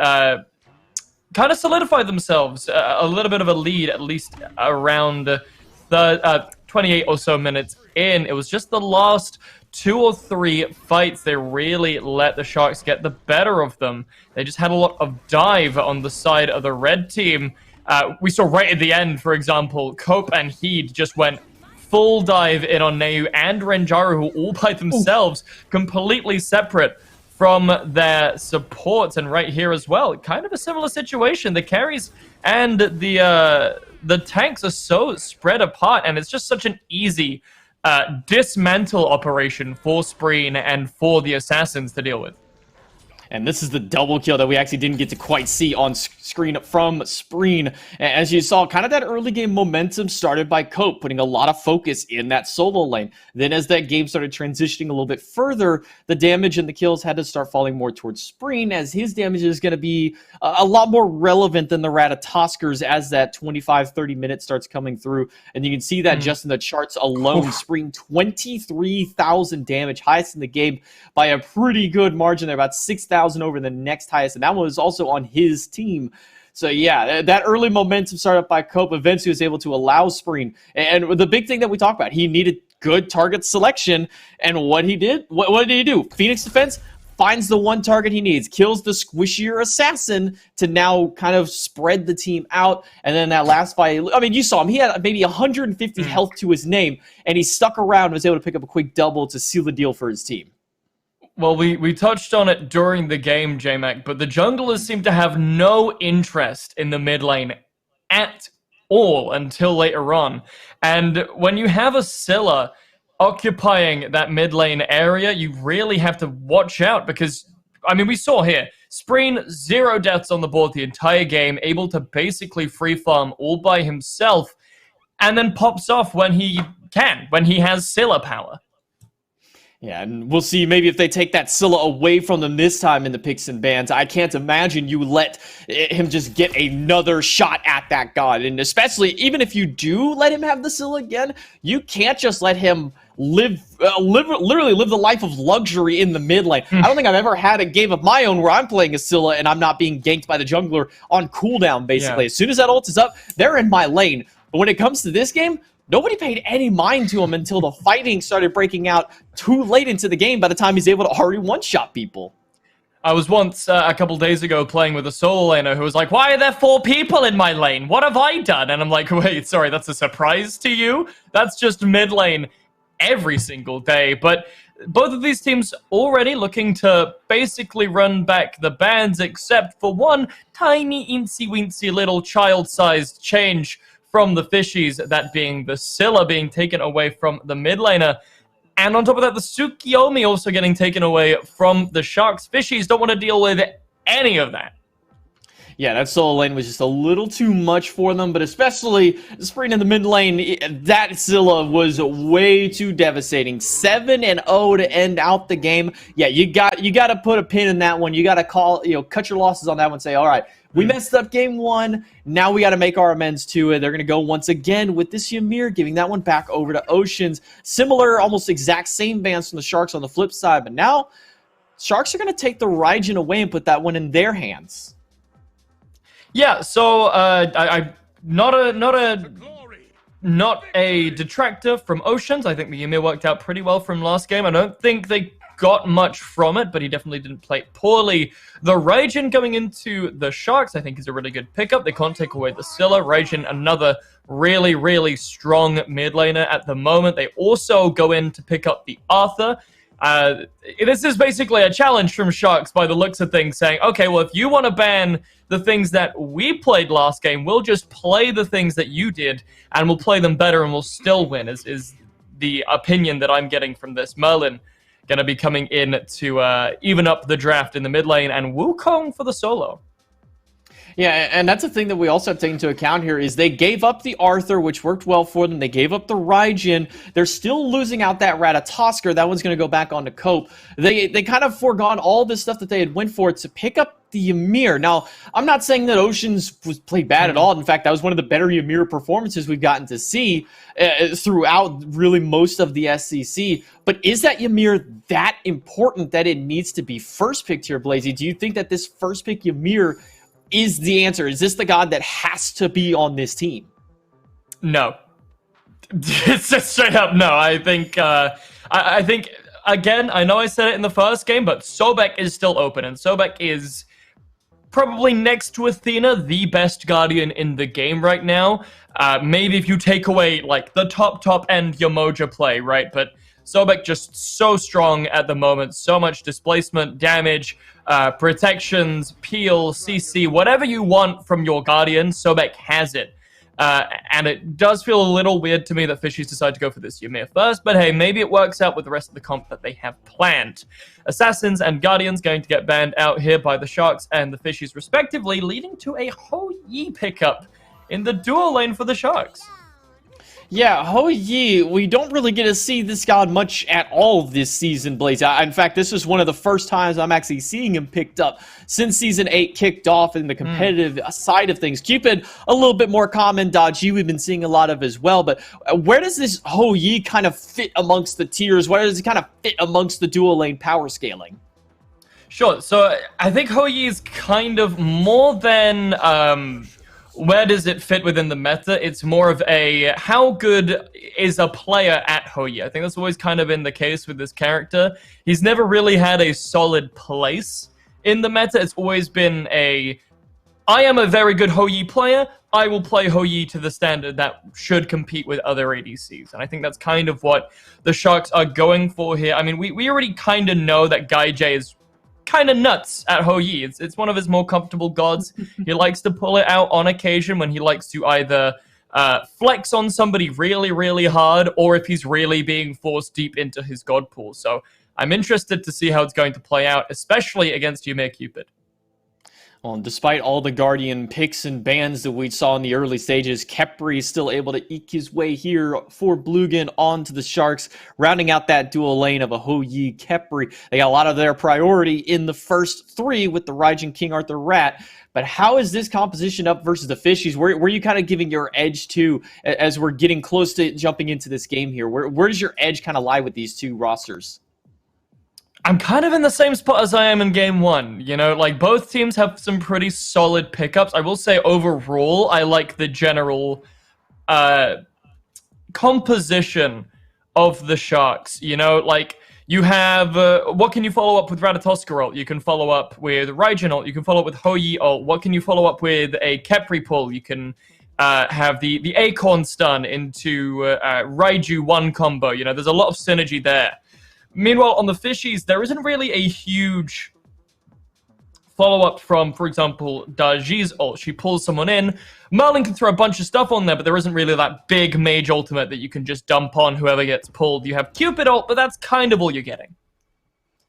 kind of solidify themselves a little bit of a lead, at least around the 28 or so minutes in. It was just the last 2 or 3 fights they really let the Sharks get the better of them. They just had a lot of dive on the side of the red team. We saw right at the end, for example, Cope and Heed just went full dive in on Neu and Renjaru, who all by themselves, completely separate from their supports. And right here as well, kind of a similar situation. The carries and the tanks are so spread apart, and it's just such an easy dismantle operation for Spreen and for the Assassins to deal with. And this is the double kill that we actually didn't get to quite see on screen from Spreen. As you saw, kind of that early game momentum started by Cope, putting a lot of focus in that solo lane. Then as that game started transitioning a little bit further, the damage and the kills had to start falling more towards Spreen, as his damage is going to be a lot more relevant than the Ratatoskers as that 25-30 minutes starts coming through. And you can see that just in the charts alone. Spreen, 23,000 damage, highest in the game by a pretty good margin there, about 6,000 over the next highest, and that one was also on his team. So yeah, that early momentum started by Cope eventually was able to allow Spreen. And the big thing that we talked about, he needed good target selection, and what he did, what did he do? Phoenix Defense finds the one target he needs, kills the squishier assassin to now kind of spread the team out. And then that last fight, I mean, you saw him, he had maybe 150 health to his name, and he stuck around and was able to pick up a quick double to seal the deal for his team. Well, we touched on it during the game, J-Mac, but the junglers seem to have no interest in the mid lane at all until later on. And when you have a Scylla occupying that mid lane area, you really have to watch out because, I mean, we saw here, Spreen, 0 deaths on the board the entire game, able to basically free farm all by himself, and then pops off when he can, when he has Scylla power. Yeah, and we'll see maybe if they take that Scylla away from them this time in the picks and bans. I can't imagine you let him just get another shot at that god. And especially, even if you do let him have the Scylla again, you can't just let him literally live the life of luxury in the mid lane. I don't think I've ever had a game of my own where I'm playing a Scylla and I'm not being ganked by the jungler on cooldown, basically. Yeah. As soon as that ult is up, they're in my lane. But when it comes to this game, nobody paid any mind to him until the fighting started breaking out too late into the game by the time he's able to already one-shot people. I was once, a couple days ago, playing with a solo laner who was like, why are there 4 people in my lane? What have I done? And I'm like, wait, sorry, that's a surprise to you? That's just mid lane every single day. But both of these teams already looking to basically run back the bans, except for one tiny, incy-wincy little child-sized change from the Fishies, that being the Scylla being taken away from the mid laner. And on top of that, the Tsukiyomi also getting taken away from the Sharks. Fishies don't want to deal with any of that. Yeah, that solo lane was just a little too much for them, but especially Spreen in the mid lane, that Scylla was way too devastating. 7-0 to end out the game. Yeah, you got to put a pin in that one. You got to cut your losses on that one. Say, all right, we messed up game 1. Now we got to make our amends to it. They're going to go once again with this Ymir, giving that one back over to Oceans. Similar, almost exact same bans from the Sharks on the flip side, but now Sharks are going to take the Raijin away and put that one in their hands. Yeah, so I not a detractor from Oceans. I think the Ymir worked out pretty well from last game. I don't think they got much from it, but he definitely didn't play it poorly. The Raijin going into the Sharks, I think, is a really good pickup. They can't take away the Scylla. Raijin, another really, really strong mid laner at the moment. They also go in to pick up the Arthur. This is basically a challenge from Sharks by the looks of things, saying, okay, well, if you want to ban the things that we played last game, we'll just play the things that you did, and we'll play them better, and we'll still win, is the opinion that I'm getting from this. Merlin going to be coming in to even up the draft in the mid lane, and Wukong for the solo. Yeah, and that's the thing that we also have to take into account here is they gave up the Arthur, which worked well for them. They gave up the Raijin. They're still losing out that Ratatosker. That one's going to go back on to Cope. They kind of forgone all this stuff that they had went for to pick up the Ymir. Now, I'm not saying that Oceans was played bad at all. In fact, that was one of the better Ymir performances we've gotten to see throughout really most of the SCC. But is that Ymir that important that it needs to be first picked here, Blazy? Do you think that this first pick Ymir is the answer? Is this the god that has to be on this team? No. It's just straight up no. I think, again, I know I said it in the first game, but Sobek is still open, and Sobek is probably next to Athena, the best Guardian in the game right now. Maybe if you take away, like, the top end Yamoja play, right? But Sobek just so strong at the moment, so much displacement, damage, protections, peel, CC, whatever you want from your Guardian, Sobek has it. And it does feel a little weird to me that Fishies decide to go for this Ymir first, but hey, maybe it works out with the rest of the comp that they have planned. Assassins and Guardians going to get banned out here by the Sharks and the Fishies respectively, leading to a Ho Yi pickup in the duo lane for the Sharks. Yeah, Ho Yi, we don't really get to see this god much at all this season, Blaze. In fact, this is one of the first times I'm actually seeing him picked up since Season 8 kicked off in the competitive side of things. Cupid, a little bit more common. Dodgy, we've been seeing a lot of as well. But where does this Ho Yi kind of fit amongst the tiers? Where does it kind of fit amongst the dual lane power scaling? Sure, so I think Ho Yi is kind of more than where does it fit within the meta? It's more of a how good is a player at Ho Yi. I think that's always kind of been the case with this character. He's never really had a solid place in the meta. It's always been I am a very good Ho Yi player. I will play Ho Yi to the standard that should compete with other ADCs. And I think that's kind of what the Sharks are going for here. I mean, we already kind of know that Guy J is kind of nuts at Ho Yi. It's one of his more comfortable gods. He likes to pull it out on occasion when he likes to either flex on somebody really, really hard, or if he's really being forced deep into his god pool. So I'm interested to see how it's going to play out, especially against Ymir Cupid. Well, despite all the Guardian picks and bans that we saw in the early stages, Khepri is still able to eke his way here for Bluegen onto the Sharks, rounding out that dual lane of a Hou-Yi Khepri. They got a lot of their priority in the first three with the Raijin King Arthur Rat. But how is this composition up versus the Fishies? Where are you kind of giving your edge to as we're getting close to jumping into this game here? Where does your edge kind of lie with these two rosters? I'm kind of in the same spot as I am in game one. You know, like both teams have some pretty solid pickups. I will say overall, I like the general composition of the Sharks. You know, like you have, what can you follow up with Ratatoskr ult? You can follow up with Raijin ult. You can follow up with Hou-Yi ult. What can you follow up with a Khepri pull? You can have the Acorn stun into Raiju 1 combo. You know, there's a lot of synergy there. Meanwhile, on the Fishies, there isn't really a huge follow-up from, for example, Daji's ult. She pulls someone in. Merlin can throw a bunch of stuff on there, but there isn't really that big mage ultimate that you can just dump on whoever gets pulled. You have Cupid ult, but that's kind of all you're getting.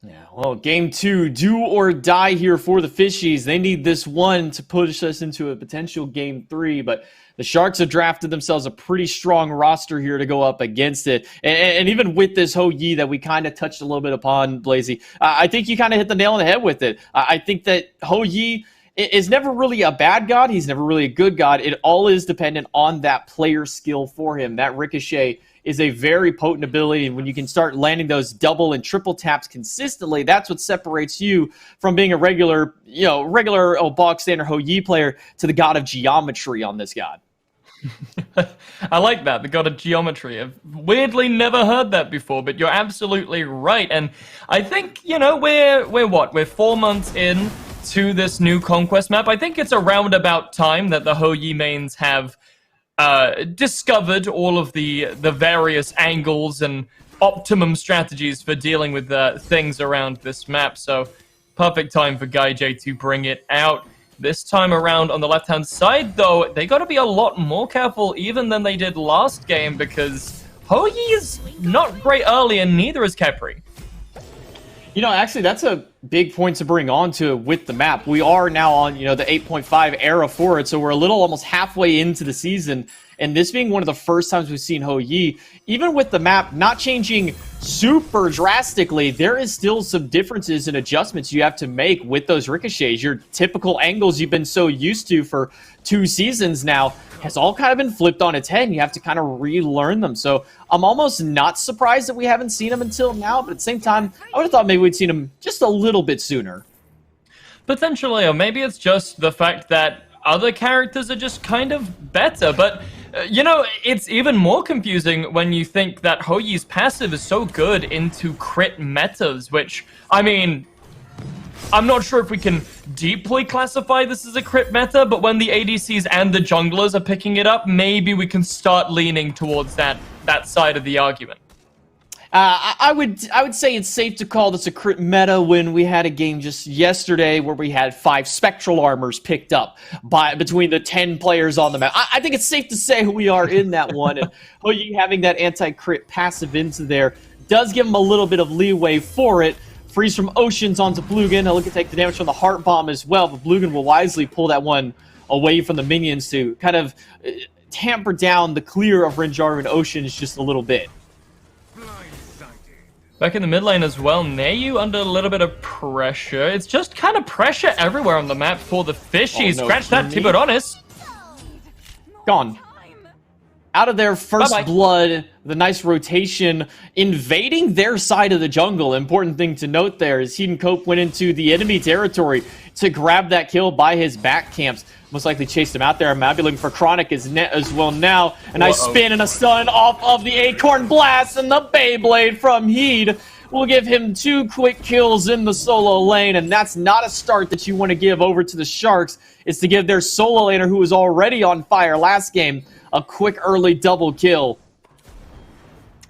Yeah, well, game two, do or die here for the Fishies. They need this one to push us into a potential game three, but the Sharks have drafted themselves a pretty strong roster here to go up against it. And even with this Hou-Yi that we kind of touched a little bit upon, Blazy, I think you kind of hit the nail on the head with it. I think that Hou-Yi is never really a bad god. He's never really a good god. It all is dependent on that player skill for him. That Ricochet is a very potent ability, and when you can start landing those double and triple taps consistently, that's what separates you from being a regular box standard Hou-Yi player to the god of geometry on this god. I like that, the god of geometry. I've weirdly never heard that before, but you're absolutely right. And I think, you know, we're 4 months in to this new Conquest map. I think it's around about time that the Hou-Yi mains have discovered all of the various angles and optimum strategies for dealing with things around this map. So perfect time for GaiJ to bring it out. This time around on the left-hand side, though, they got to be a lot more careful even than they did last game, because Hou-Yi is not great early, and neither is Khepri. You know, actually, that's a big point to bring on to with the map. We are now on, you know, the 8.5 era for it, so we're a little almost halfway into the season. And this being one of the first times we've seen Hou-Yi, even with the map not changing super drastically, there is still some differences and adjustments you have to make with those ricochets. Your typical angles you've been so used to for 2 seasons now has all kind of been flipped on its head, and you have to kind of relearn them. So I'm almost not surprised that we haven't seen them until now, but at the same time, I would have thought maybe we'd seen them just a little bit sooner. Potentially, or maybe it's just the fact that other characters are just kind of better, but you know, it's even more confusing when you think that Hou-Yi's passive is so good into crit metas, which, I mean, I'm not sure if we can deeply classify this as a crit meta, but when the ADCs and the junglers are picking it up, maybe we can start leaning towards that side of the argument. I would say it's safe to call this a crit meta when we had a game just yesterday where we had 5 spectral armors picked up between the 10 players on the map. I think it's safe to say we are in that one, and Hou-Yi having that anti-crit passive into there does give him a little bit of leeway for it. Freeze from Oceans onto Bluegen. He'll look to take the damage from the Heart Bomb as well, but Bluegen will wisely pull that one away from the minions to kind of tamper down the clear of Rinjar and Oceans just a little bit. Back in the mid lane as well, Neyu under a little bit of pressure. It's just kind of pressure everywhere on the map for the Fishies. Oh, no. Scratch that, Tiburones. Gone. Out of their first blood, the nice rotation, invading their side of the jungle. Important thing to note there is Heeden Cope went into the enemy territory to grab that kill by his back camps. Most likely chased him out there. I might be looking for Chronic as well now. A nice spin and a stun off of the Acorn Blast, and the Beyblade from Heed will give him 2 quick kills in the solo lane, and that's not a start that you want to give over to the Sharks. It's to give their solo laner, who was already on fire last game, a quick early double kill.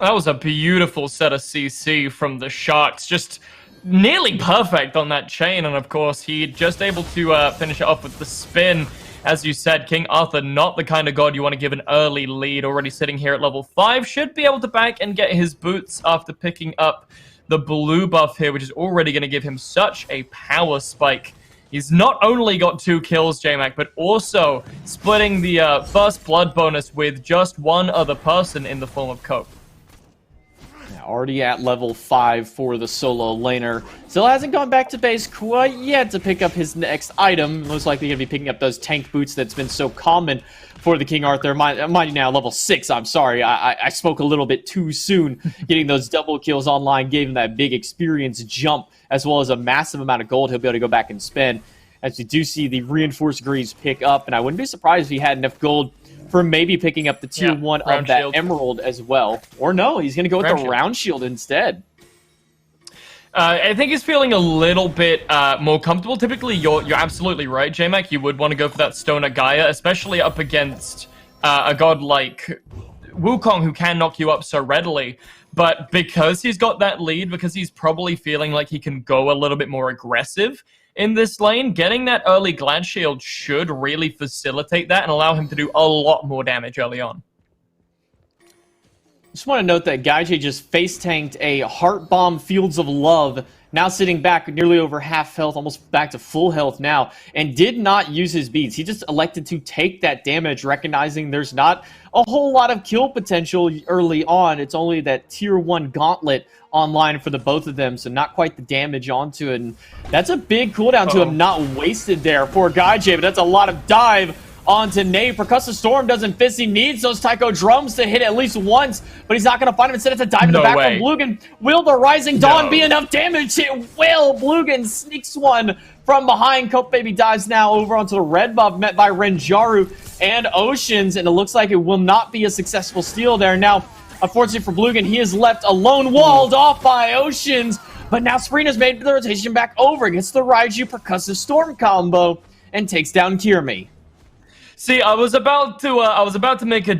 That was a beautiful set of CC from the Sharks. Just nearly perfect on that chain, and of course he just able to finish it off with the spin. As you said, King Arthur, not the kind of god you want to give an early lead. Already sitting here at level 5, should be able to back and get his boots after picking up the blue buff here, which is already going to give him such a power spike. He's not only got 2 kills, J-Mac, but also splitting the first blood bonus with just one other person in the form of Cope. Already at level 5 for the solo laner. Still hasn't gone back to base quite yet to pick up his next item. Most likely going to be picking up those tank boots that's been so common for the King Arthur. Mind you now, level 6, I'm sorry. I spoke a little bit too soon. Getting those double kills online gave him that big experience jump, as well as a massive amount of gold he'll be able to go back and spend. As you do see the reinforced greaves pick up, and I wouldn't be surprised if he had enough gold for maybe picking up the tier 1 of that shield. Emerald as well. Or no, he's going to go with the round shield instead. I think he's feeling a little bit more comfortable. Typically, you're absolutely right, J-Mac. You would want to go for that Stoner Gaia, especially up against a god like Wukong, who can knock you up so readily. But because he's got that lead, because he's probably feeling like he can go a little bit more aggressive in this lane, getting that early Glad Shield should really facilitate that and allow him to do a lot more damage early on. Just want to note that Gaijay just face-tanked a Heart Bomb Fields of Love, now sitting back nearly over half health, almost back to full health now, and did not use his beads. He just elected to take that damage, recognizing there's not a whole lot of kill potential early on. It's only that tier 1 gauntlet online for the both of them, so not quite the damage onto it. And that's a big cooldown to him, not wasted there for Gaijay, but that's a lot of dive onto Nate. Percussive Storm doesn't fit. He needs those Taiko drums to hit at least once, but he's not going to find him. Instead, it's a dive in the back from Blugan. Will the Rising Dawn be enough damage? It will. Blugan sneaks one from behind. Cope Baby dives now over onto the red buff, met by Renjaru and Oceans, and it looks like it will not be a successful steal there. Now, unfortunately for Blugan, he is left alone, walled off by Oceans, but now Sabrina's made the rotation back over, gets the Raiju Percussive Storm combo, and takes down Kirmi. See, I was about to make a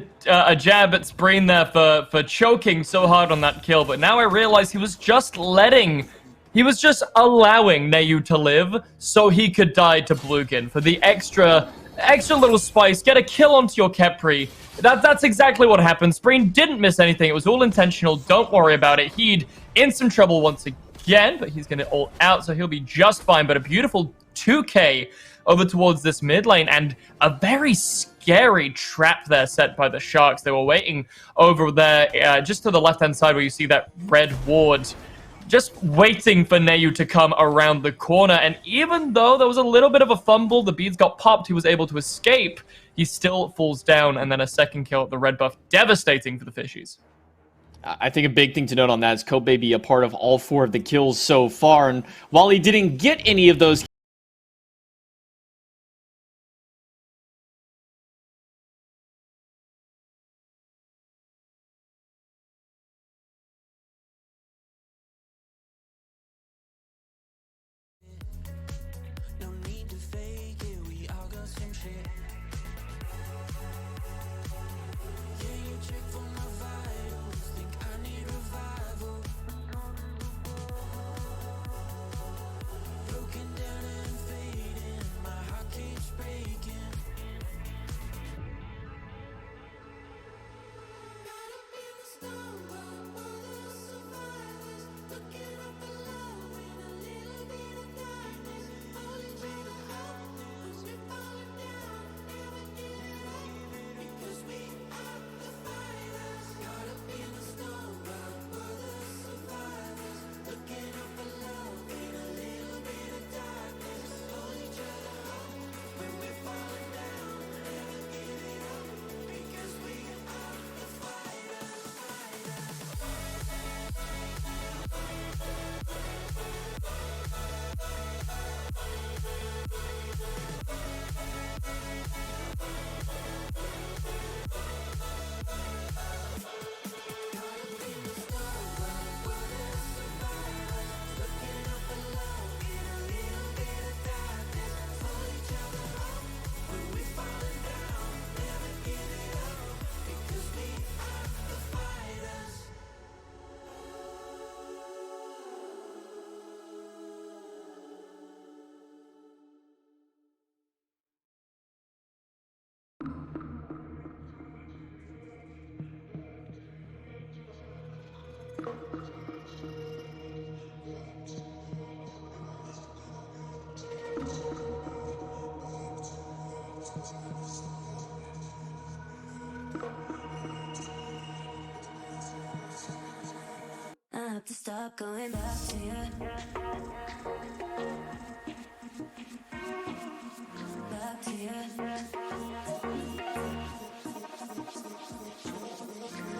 jab at Spreen there for choking so hard on that kill, but now I realize he was just allowing Nayu to live so he could die to Blugan for the extra little spice, get a kill onto your Kepri. That's exactly what happened. Spreen didn't miss anything. It was all intentional. Don't worry about it. He'd in some trouble once again, but he's going to ult out, so he'll be just fine. But a beautiful 2k over towards this mid lane, and a very scary trap there set by the Sharks. They were waiting over there, just to the left-hand side where you see that red ward, just waiting for Nayu to come around the corner. And even though there was a little bit of a fumble, the beads got popped, he was able to escape. He still falls down, and then a second kill at the red buff. Devastating for the Fishies. I think a big thing to note on that is Cope Baby a part of all 4 of the kills so far, and while he didn't get any of those stop going back to you. Back to you. Back to you.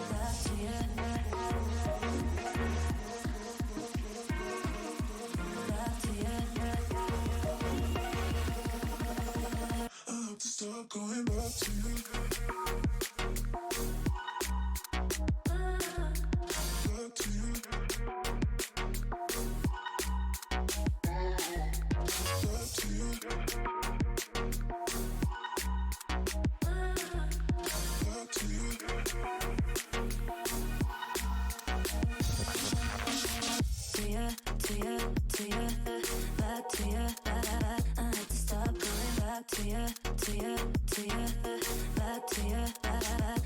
Back to you. I have to stop going back to you. Back to you. Back to you. Back to you. To you, to you, to you, back to you. I have to stop going back to you, to you, to you, back to you. I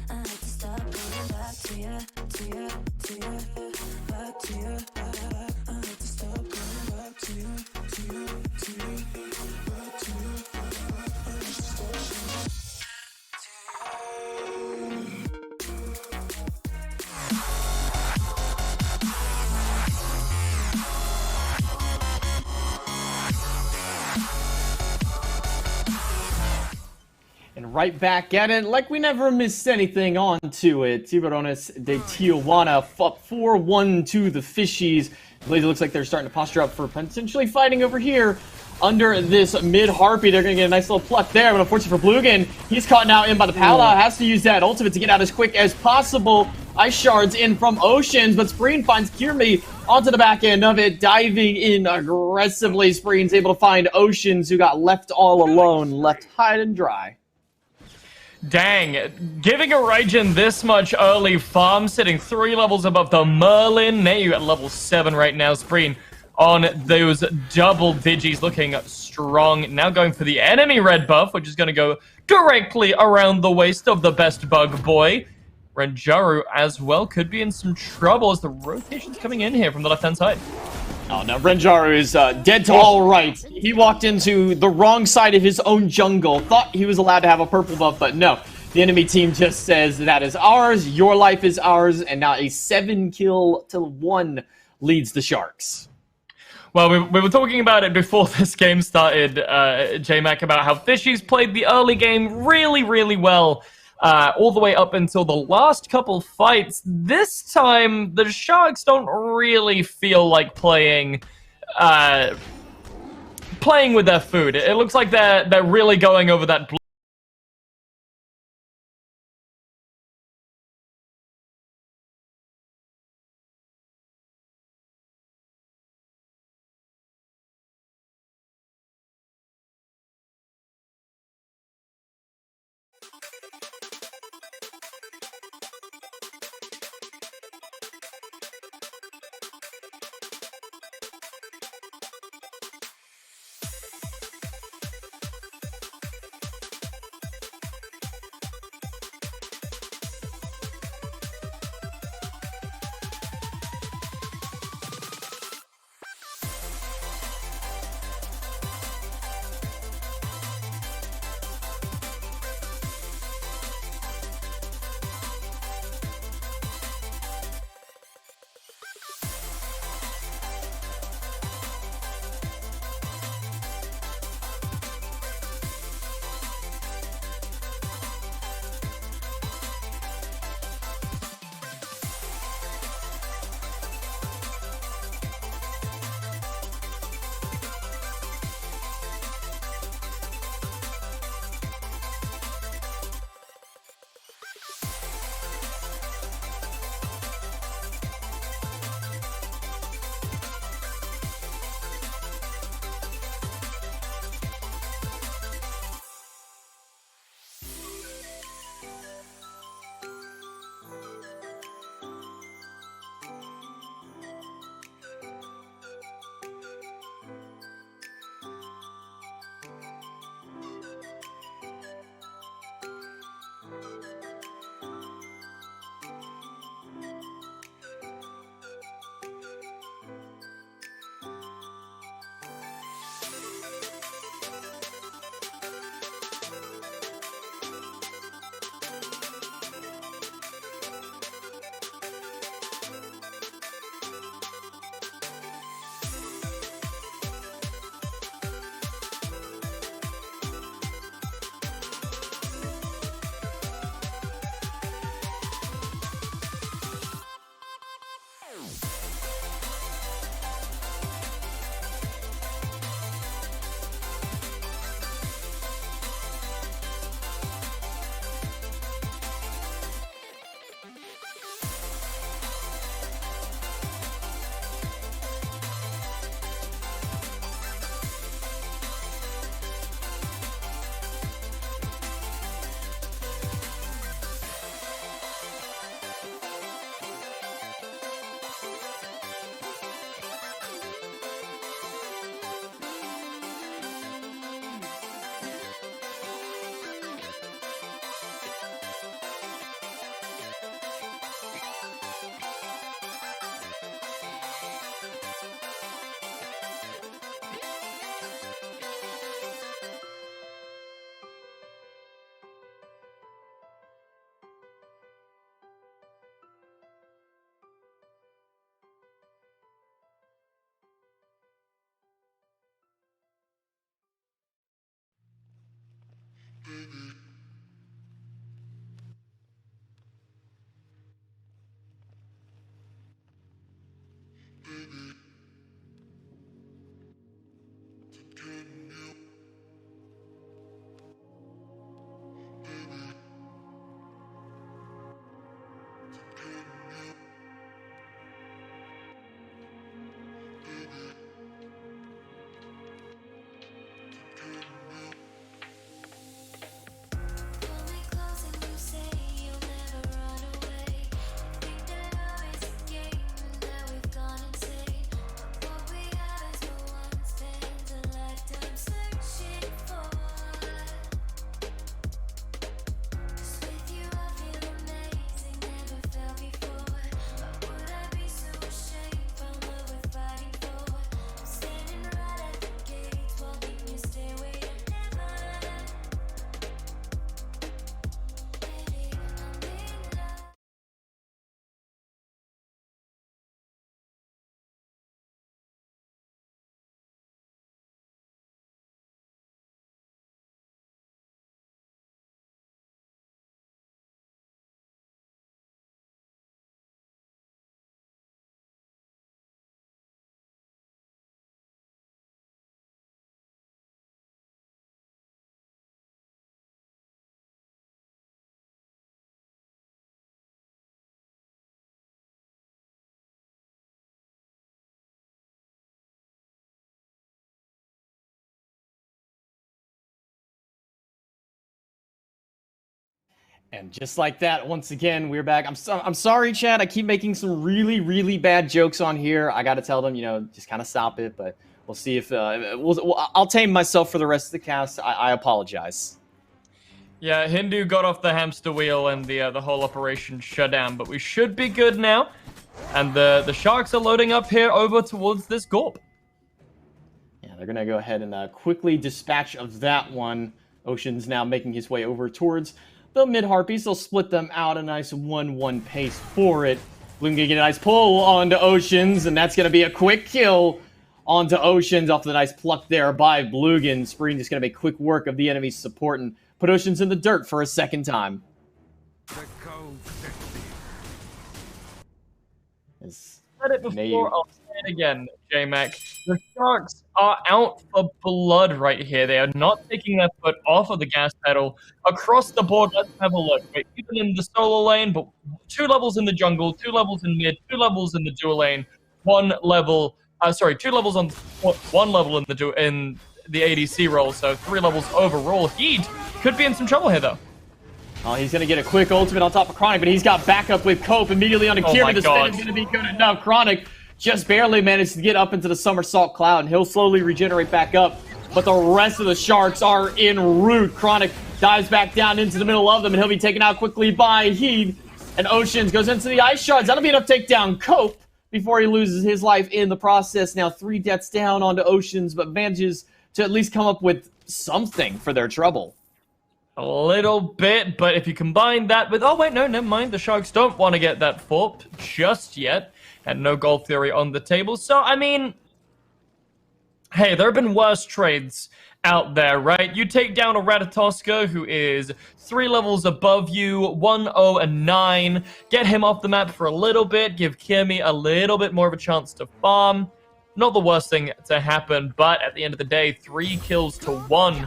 have to stop going back to you, to you, to you, back to you. I have to stop going back to you, to you, to you, back to you. I have to stop going back. And right back at it, like we never missed anything onto it. Tiburones de Tijuana up 4-1 to the Fishies. It looks like they're starting to posture up for potentially fighting over here under this mid-harpy. They're going to get a nice little pluck there, but unfortunately for Blugan, he's caught now in by the Pala. Has to use that ultimate to get out as quick as possible. Ice shards in from Oceans, but Spreen finds Kirmi onto the back end of it, diving in aggressively. Spreen's able to find Oceans, who got left all alone, left high and dry. Dang, giving a Raijin this much early farm, sitting 3 levels above the Merlin. Now at level 7 right now, Spreen on those double digis, looking strong. Now going for the enemy red buff, which is going to go directly around the waist of the best bug boy. Renjaru as well could be in some trouble as the rotation's coming in here from the left-hand side. Oh no, Renjaru is dead to all right. He walked into the wrong side of his own jungle, thought he was allowed to have a purple buff, but no. The enemy team just says that is ours, your life is ours, and now a 7-kill-1 leads the Sharks. Well, we were talking about it before this game started, J-Mac, about how Fishies played the early game really, really well. All the way up until the last couple fights. This time, the Sharks don't really feel like playing with their food. It looks like they're really going over that. And just like that, once again, we're back. I'm sorry, Chad. I keep making some really, really bad jokes on here. I got to tell them, just kind of stop it. But we'll see if I'll tame myself for the rest of the cast. I apologize. Yeah, Hindu got off the hamster wheel and the whole operation shut down, but we should be good now. And the Sharks are loading up here over towards this Gorp. Yeah, they're gonna go ahead and quickly dispatch of that one. Ocean's now making his way over towards the mid Harpies. They'll split them out a nice 1-1 pace for it. Bloom gonna get a nice pull onto Oceans, and that's gonna be a quick kill onto Oceans off the nice pluck there by Blugan. Spreen just gonna make quick work of the enemy's support and put Oceans in the dirt for a second time. Said it before, I'll say it again, J-Mac. The Sharks are out for blood right here. They are not taking their foot off of the gas pedal. Across the board, let's have a look. We're even in the solo lane, but 2 levels in the jungle, 2 levels in mid, 2 levels in the dual lane, 1 level, 2 levels on 1 level in the ADC role, so 3 levels overall. Heat could be in some trouble here, though. Oh, he's going to get a quick ultimate on top of Chronic, but he's got backup with Cope immediately on a Kieran. The spin is going to be good enough. Chronic just barely managed to get up into the somersault cloud, and he'll slowly regenerate back up. But the rest of the Sharks are en route. Chronic dives back down into the middle of them, and he'll be taken out quickly by Heed. And Oceans goes into the ice shards. That'll be enough to take down Cope before he loses his life in the process. Now 3 deaths down onto Oceans, but manages to at least come up with something for their trouble. A little bit, but if you combine that with... Oh, wait, no, never mind. The Sharks don't want to get that FORP just yet. And no Gold Fury on the table. So, I mean... Hey, there have been worse trades out there, right? You take down a Ratatoska, who is 3 levels above you, 1-0 and 9. Get him off the map for a little bit. Give Kirmi a little bit more of a chance to farm. Not the worst thing to happen, but at the end of the day, 3 kills to 1.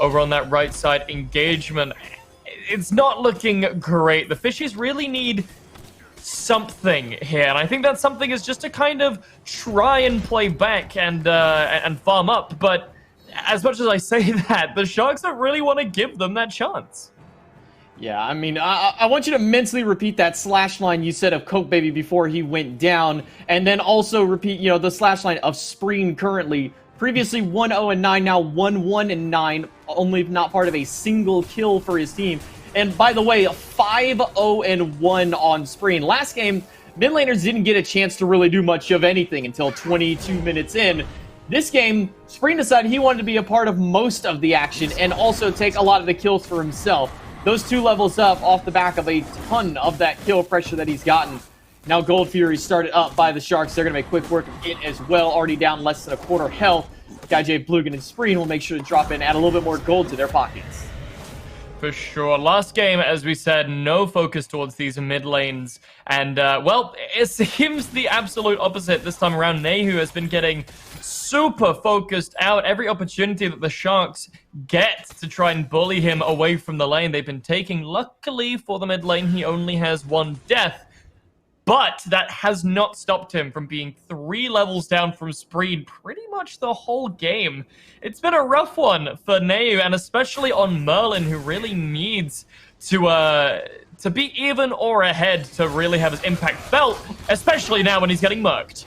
Over on that right side engagement. It's not looking great. The Fishies really need something here, and I think that something is just to kind of try and play back and farm up. But as much as I say that, the Sharks don't really want to give them that chance. Yeah, I mean, I want you to mentally repeat that slash line you said of Coke Baby before he went down, and then also repeat, the slash line of Spreen currently. Previously 1-0 and 9, now 1-1 and 9, only not part of a single kill for his team. And by the way, 5-0 and 1 on Spreen. Last game, mid laners didn't get a chance to really do much of anything until 22 minutes in. This game, Spreen decided he wanted to be a part of most of the action and also take a lot of the kills for himself. Those 2 levels up off the back of a ton of that kill pressure that he's gotten. Now Gold Fury started up by the Sharks. They're going to make quick work of it as well. Already down less than a quarter health. Guy J, Blugan, and Spreen will make sure to drop in, add a little bit more gold to their pockets. For sure. Last game, as we said, no focus towards these mid lanes. And, well, it seems the absolute opposite this time around. Nehu has been getting super focused out. Every opportunity that the Sharks get to try and bully him away from the lane, they've been taking. Luckily for the mid lane, he only has 1 death. But that has not stopped him from being 3 levels down from Spreen pretty much the whole game. It's been a rough one for Nehu, and especially on Merlin, who really needs to be even or ahead to really have his impact felt, especially now when he's getting murked.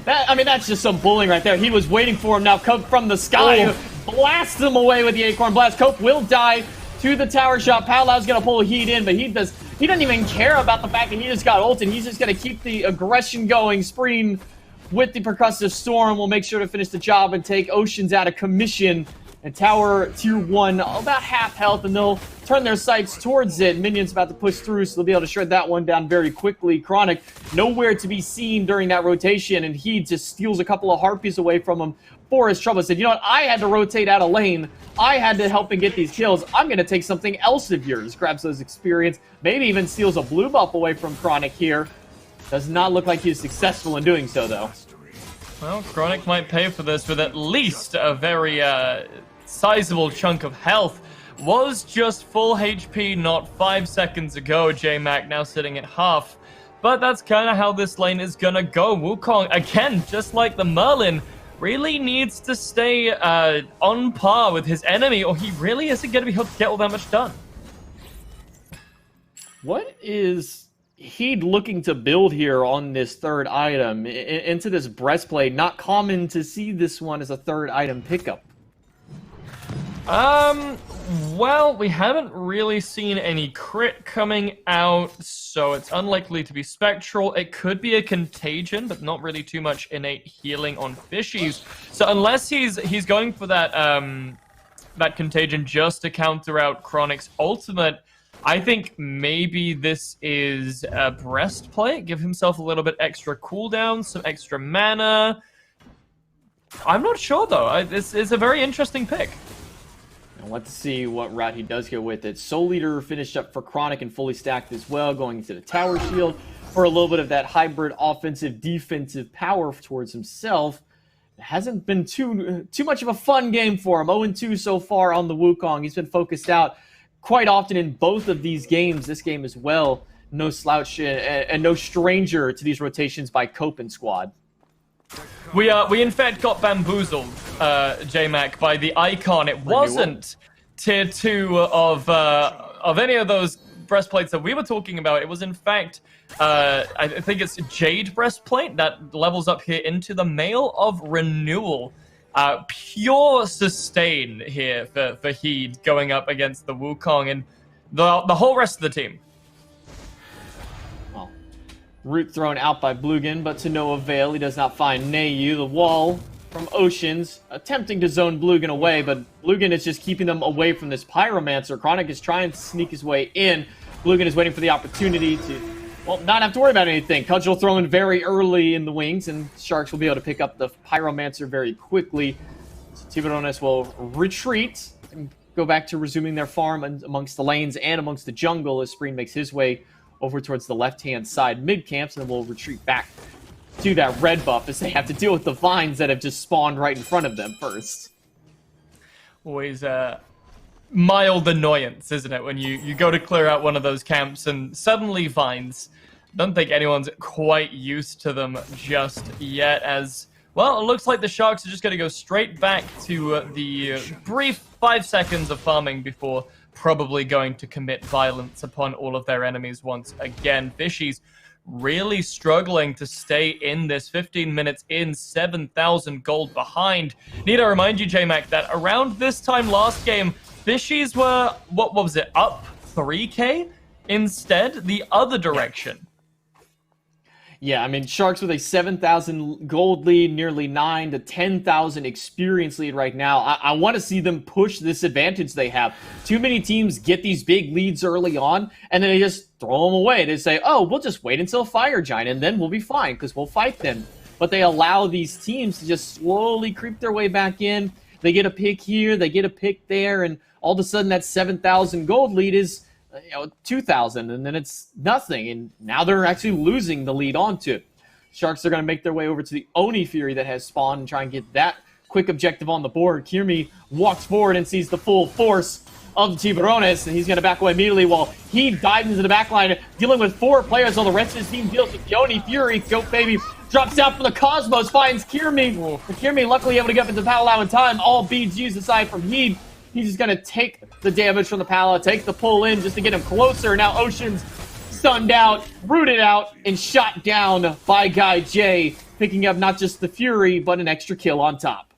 That's just some bullying right there. He was waiting for him. Now come from the sky, blast him away with the Acorn Blast. Cope will die to the tower shot. Palau's going to pull Heat in, but he doesn't even care about the fact that he just got ulted. He's just going to keep the aggression going. Spreen with the Percussive Storm will make sure to finish the job and take Oceans out of commission. And Tower Tier 1 about half health, and they'll turn their sights towards it. Minions about to push through, so they'll be able to shred that one down very quickly. Chronic nowhere to be seen during that rotation, and he just steals a couple of Harpies away from him for his trouble. Said, you know what, I had to rotate out of lane. I had to help and get these kills. I'm going to take something else of yours. Grabs those experience. Maybe even steals a blue buff away from Chronic here. Does not look like he's successful in doing so, though. Well, Chronic might pay for this with at least a very sizable chunk of health. Was just full HP not 5 seconds ago. J-Mac now sitting at half. But that's kind of how this lane is going to go. Wukong, again, just like the Merlin, really needs to stay on par with his enemy, or he really isn't going to be able to get all that much done. What is he looking to build here on this third item into this breastplate? Not common to see this one as a third item pickup. Well, we haven't really seen any crit coming out, so it's unlikely to be spectral. It could be a contagion, but not really too much innate healing on Fishies. So unless he's going for that that contagion just to counter out Chronic's ultimate, I think maybe this is a breastplate. Give himself a little bit extra cooldown, some extra mana. I'm not sure though. This is a very interesting pick. Let's see what route he does go with it. Soul Eater finished up for Chronic and fully stacked as well, going into the Tower Shield for a little bit of that hybrid offensive-defensive power towards himself. It hasn't been too much of a fun game for him. 0-2 so far on the Wukong. He's been focused out quite often in both of these games, this game as well. No slouch and no stranger to these rotations by Cope and squad. We in fact got bamboozled, J-Mac, by the icon. It wasn't tier 2 of any of those breastplates that we were talking about. It was in fact, I think it's Jade breastplate that levels up here into the Mail of Renewal. Pure sustain here for Heed going up against the Wukong and the whole rest of the team. Root thrown out by Blugan, but to no avail. He does not find Nayu. The wall from Oceans, attempting to zone Blugan away, but Blugan is just keeping them away from this Pyromancer. Chronic is trying to sneak his way in. Blugan is waiting for the opportunity to, well, not have to worry about anything. Cudgel thrown very early in the wings, and Sharks will be able to pick up the Pyromancer very quickly. So Tiburones will retreat and go back to resuming their farm amongst the lanes and amongst the jungle as Spreen makes his way over towards the left-hand side mid-camps, and then we'll retreat back to that red buff as they have to deal with the vines that have just spawned right in front of them first. Always a mild annoyance, isn't it, when you go to clear out one of those camps and suddenly vines. Don't think anyone's quite used to them just yet, as, well, it looks like the Sharks are just going to go straight back to the brief 5 seconds of farming before probably going to commit violence upon all of their enemies once again. Fishies really struggling to stay in this. 15 minutes in, 7,000 gold behind. Need to remind you, J-Mac, that around this time last game, Fishies were, what was it, up 3k? Instead, the other direction. Yeah, I mean, Sharks with a 7,000 gold lead, nearly 9 to 10,000 experience lead right now. I want to see them push this advantage they have. Too many teams get these big leads early on, and then they just throw them away. They say, oh, we'll just wait until Fire Giant, and then we'll be fine, because we'll fight them. But they allow these teams to just slowly creep their way back in. They get a pick here, they get a pick there, and all of a sudden that 7,000 gold lead is 2,000, and then it's nothing, and now they're actually losing the lead onto it. Sharks are going to make their way over to the Oni Fury that has spawned and try and get that quick objective on the board. Kirmi walks forward and sees the full force of the Tiburones, and he's going to back away immediately while he dives into the backline, dealing with 4 players while the rest of his team deals with the Oni Fury. Goat Baby drops out from the Cosmos, finds Kirmi. But Kirmi luckily able to get up into the Palalau in time. All beads used aside from Heed. He's just going to take the damage from the Pala, take the pull in just to get him closer. Now Ocean's stunned out, rooted out, and shot down by Guy J, picking up not just the Fury, but an extra kill on top.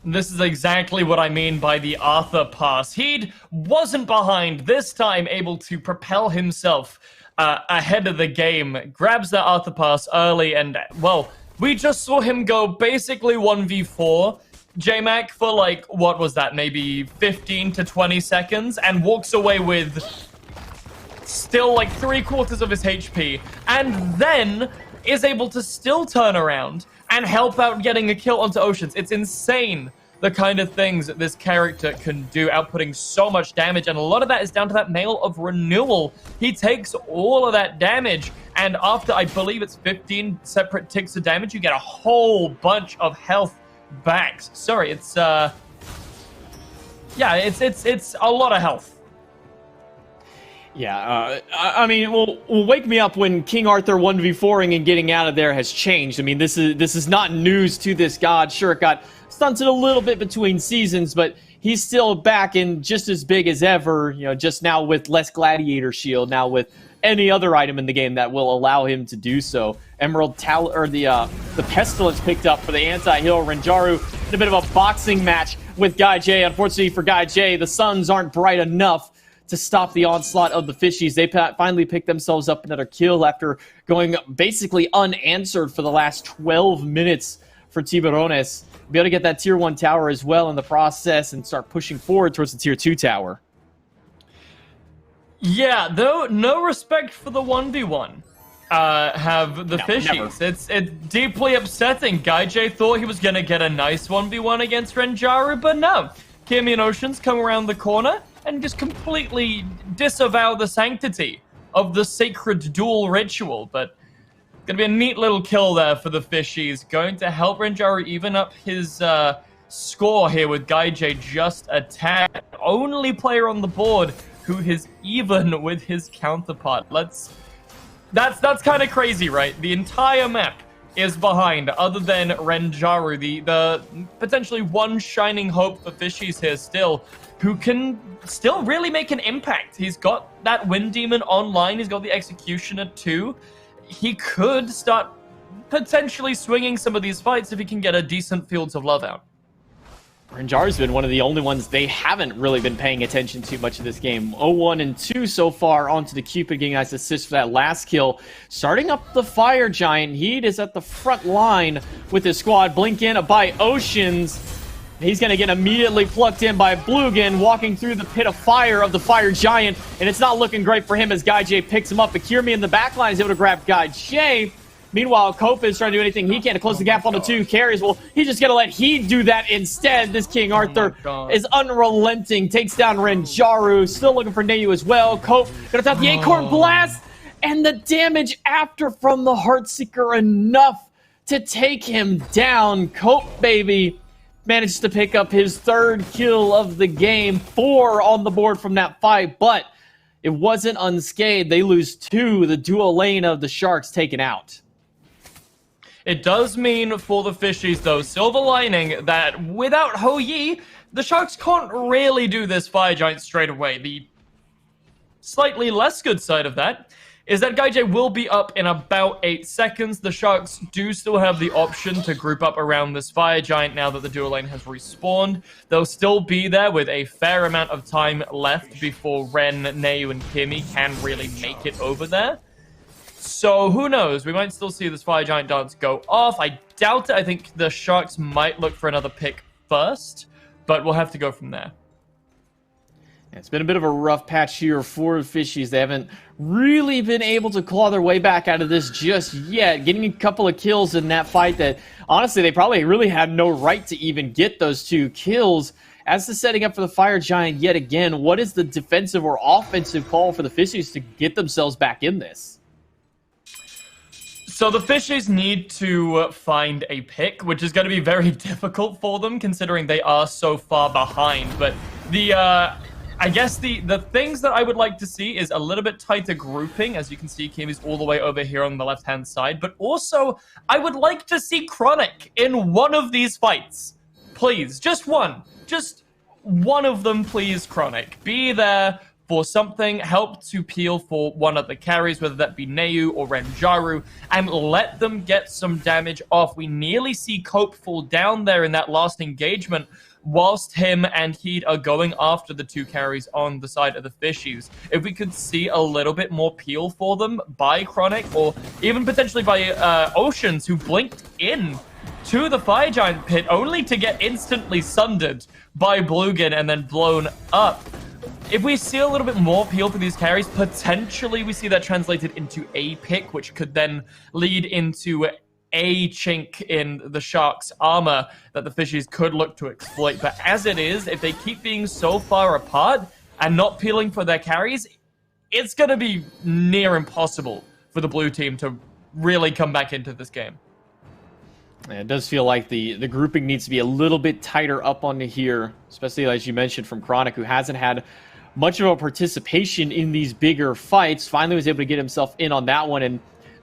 This is exactly what I mean by the Arthur pass. Heed wasn't behind, this time able to propel himself ahead of the game. Grabs that Arthur pass early, and, well, we just saw him go basically 1v4. J-Mac for like, what was that, maybe 15 to 20 seconds, and walks away with still like 3/4 of his HP, and then is able to still turn around and help out getting a kill onto Oceans. It's insane the kind of things that this character can do, outputting so much damage, and a lot of that is down to that Mail of Renewal. He takes all of that damage, and after, I believe it's 15 separate ticks of damage, you get a whole bunch of health backs. Sorry, it's yeah, it's a lot of health. Yeah, I mean, well, wake me up when King Arthur 1v4ing and getting out of there has changed. I mean, this is not news to this god. Sure, it got stunted a little bit between seasons, but he's still back and just as big as ever, you know, just now with less gladiator shield, now with any other item in the game that will allow him to do so. Emerald or the Pestilence picked up for the anti-heal. Renjaru in a bit of a boxing match with Guy J. Unfortunately for Guy J, the suns aren't bright enough to stop the onslaught of the Fishies. They finally picked themselves up another kill after going basically unanswered for the last 12 minutes for Tiburones. Be able to get that tier 1 tower as well in the process and start pushing forward towards the tier 2 tower. Yeah, though, no respect for the 1v1 have the Fishies. Never. It's deeply upsetting. Guy J thought he was going to get a nice 1v1 against Renjaru, but no. Kimi and Oceans come around the corner and just completely disavow the sanctity of the sacred duel ritual. But gonna be a neat little kill there for the Fishies. Going to help Renjaru even up his score here with Guy J just a tad. Only player on the board who is even with his counterpart. That's kind of crazy, right? The entire map is behind, other than Renjaru, the potentially one shining hope for Fishies here still, who can still really make an impact. He's got that Wind Demon online, he's got the Executioner too. He could start potentially swinging some of these fights if he can get a decent Fields of Love out. Renjaru's been one of the only ones they haven't really been paying attention to much of this game. 0-1 and 2 so far onto the Cupid, getting a nice assist for that last kill. Starting up the Fire Giant. Heat is at the front line with his squad. Blink in by Oceans. He's going to get immediately plucked in by Blugan, walking through the pit of fire of the Fire Giant. And it's not looking great for him as Guy J picks him up. Akirmi in the backline is able to grab Guy J. Meanwhile, Cope is trying to do anything he can to close the gap on the two carries. Well, he's just going to let Heat do that instead. This King Arthur is unrelenting. Takes down Renjaru. Still looking for Neyu as well. Cope going to tap the Acorn Blast. And the damage after from the Heartseeker enough to take him down. Cope, baby, managed to pick up his 3rd kill of the game. 4 on the board from that fight, but it wasn't unscathed. They lose 2. The dual lane of the Sharks taken out. It does mean for the Fishies, though, silver lining, that without Ho Yi, the Sharks can't really do this Fire Giant straight away. The slightly less good side of that is that Guy J will be up in about 8 seconds. The Sharks do still have the option to group up around this Fire Giant now that the dual lane has respawned. They'll still be there with a fair amount of time left before Ren, Neyu, and Kimi can really make it over there. So who knows? We might still see this Fire Giant dance go off. I doubt it. I think the Sharks might look for another pick first, but we'll have to go from there. It's been a bit of a rough patch here for the Fishies. They haven't really been able to claw their way back out of this just yet. Getting a couple of kills in that fight that, honestly, they probably really had no right to even get those 2 kills. As to setting up for the Fire Giant yet again, what is the defensive or offensive call for the Fishies to get themselves back in this? So the Fishies need to find a pick, which is going to be very difficult for them, considering they are so far behind. But I guess the things that I would like to see is a little bit tighter grouping. As you can see, Kimi's all the way over here on the left-hand side. But also, I would like to see Chronic in one of these fights. Please, just one. Just one of them, please, Chronic. Be there for something, help to peel for one of the carries, whether that be Neyu or Renjaru, and let them get some damage off. We nearly see Cope fall down there in that last engagement, whilst him and Heat are going after the 2 carries on the side of the Fishies. If we could see a little bit more peel for them by Chronic, or even potentially by Oceans, who blinked in to the Fire Giant pit, only to get instantly sundered by Blugan and then blown up. If we see a little bit more peel for these carries, potentially we see that translated into a pick, which could then lead into a chink in the Sharks' armor that the Fishies could look to exploit. But as it is, if they keep being so far apart and not peeling for their carries, it's going to be near impossible for the blue team to really come back into this game. It does feel like the grouping needs to be a little bit tighter up onto here, especially as you mentioned from Chronic, who hasn't had much of a participation in these bigger fights. Finally was able to get himself in on that one and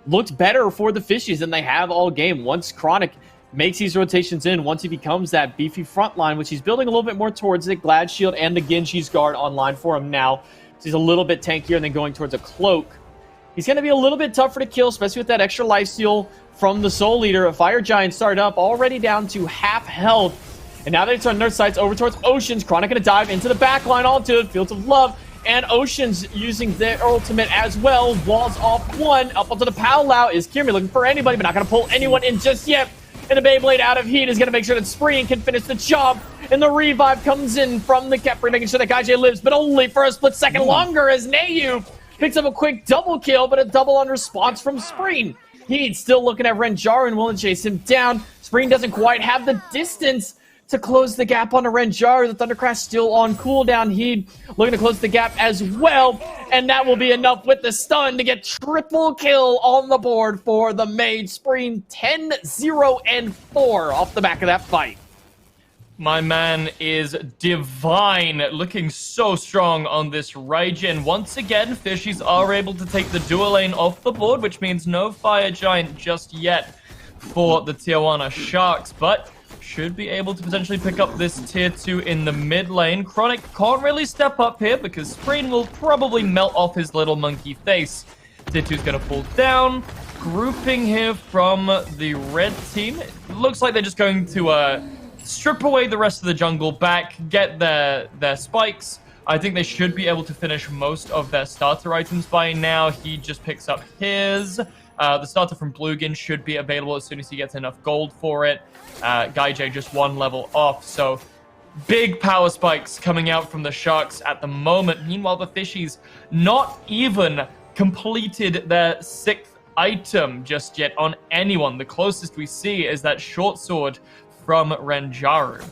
looked better for the Fishies than they have all game. Once Chronic makes these rotations in once he becomes that beefy front line, which he's building a little bit more towards it. Glad Shield and the Genji's Guard online for him now. So he's a little bit tankier and then going towards a Cloak. He's going to be a little bit tougher to kill, especially with that extra lifesteal from the Soul Leader. A Fire Giant started up, already down to half health. And now that it's on their sights over towards Oceans, Chronic going to dive into the back line onto it. Fields of Love. And Oceans using their ultimate as well. Walls off one. Up onto the Powwow is Kirmi looking for anybody, but not going to pull anyone in just yet. And the Beyblade out of heat is going to make sure that Spreen can finish the job. And the revive comes in from the Kepri, making sure that Gaijay lives, but only for a split second longer as Nayu picks up a quick double kill, but a double on response from Spreen. He's still looking at Renjar and willing to chase him down. Spreen doesn't quite have the distance to close the gap on a Renjar. The Thundercrash still on cooldown. He'd looking to close the gap as well. And that will be enough with the stun to get triple kill on the board for the Mage. Spreen 10-0-4 off the back of that fight. My man is divine, looking so strong on this Raijin. Once again, Fishies are able to take the dual lane off the board, which means no Fire Giant just yet for the Tijuana Sharks, but should be able to potentially pick up this tier 2 in the mid lane. Chronic can't really step up here because Spreen will probably melt off his little monkey face. Tier 2's gonna fall down. Grouping here from the red team. It looks like they're just going to strip away the rest of the jungle back, get their spikes. I think they should be able to finish most of their starter items by now. He just picks up his. The starter from Bluegin should be available as soon as he gets enough gold for it. Gaijay just one level off, so big power spikes coming out from the Sharks at the moment. Meanwhile, the Fishies not even completed their 6th item just yet on anyone. The closest we see is that short sword from Renjaru.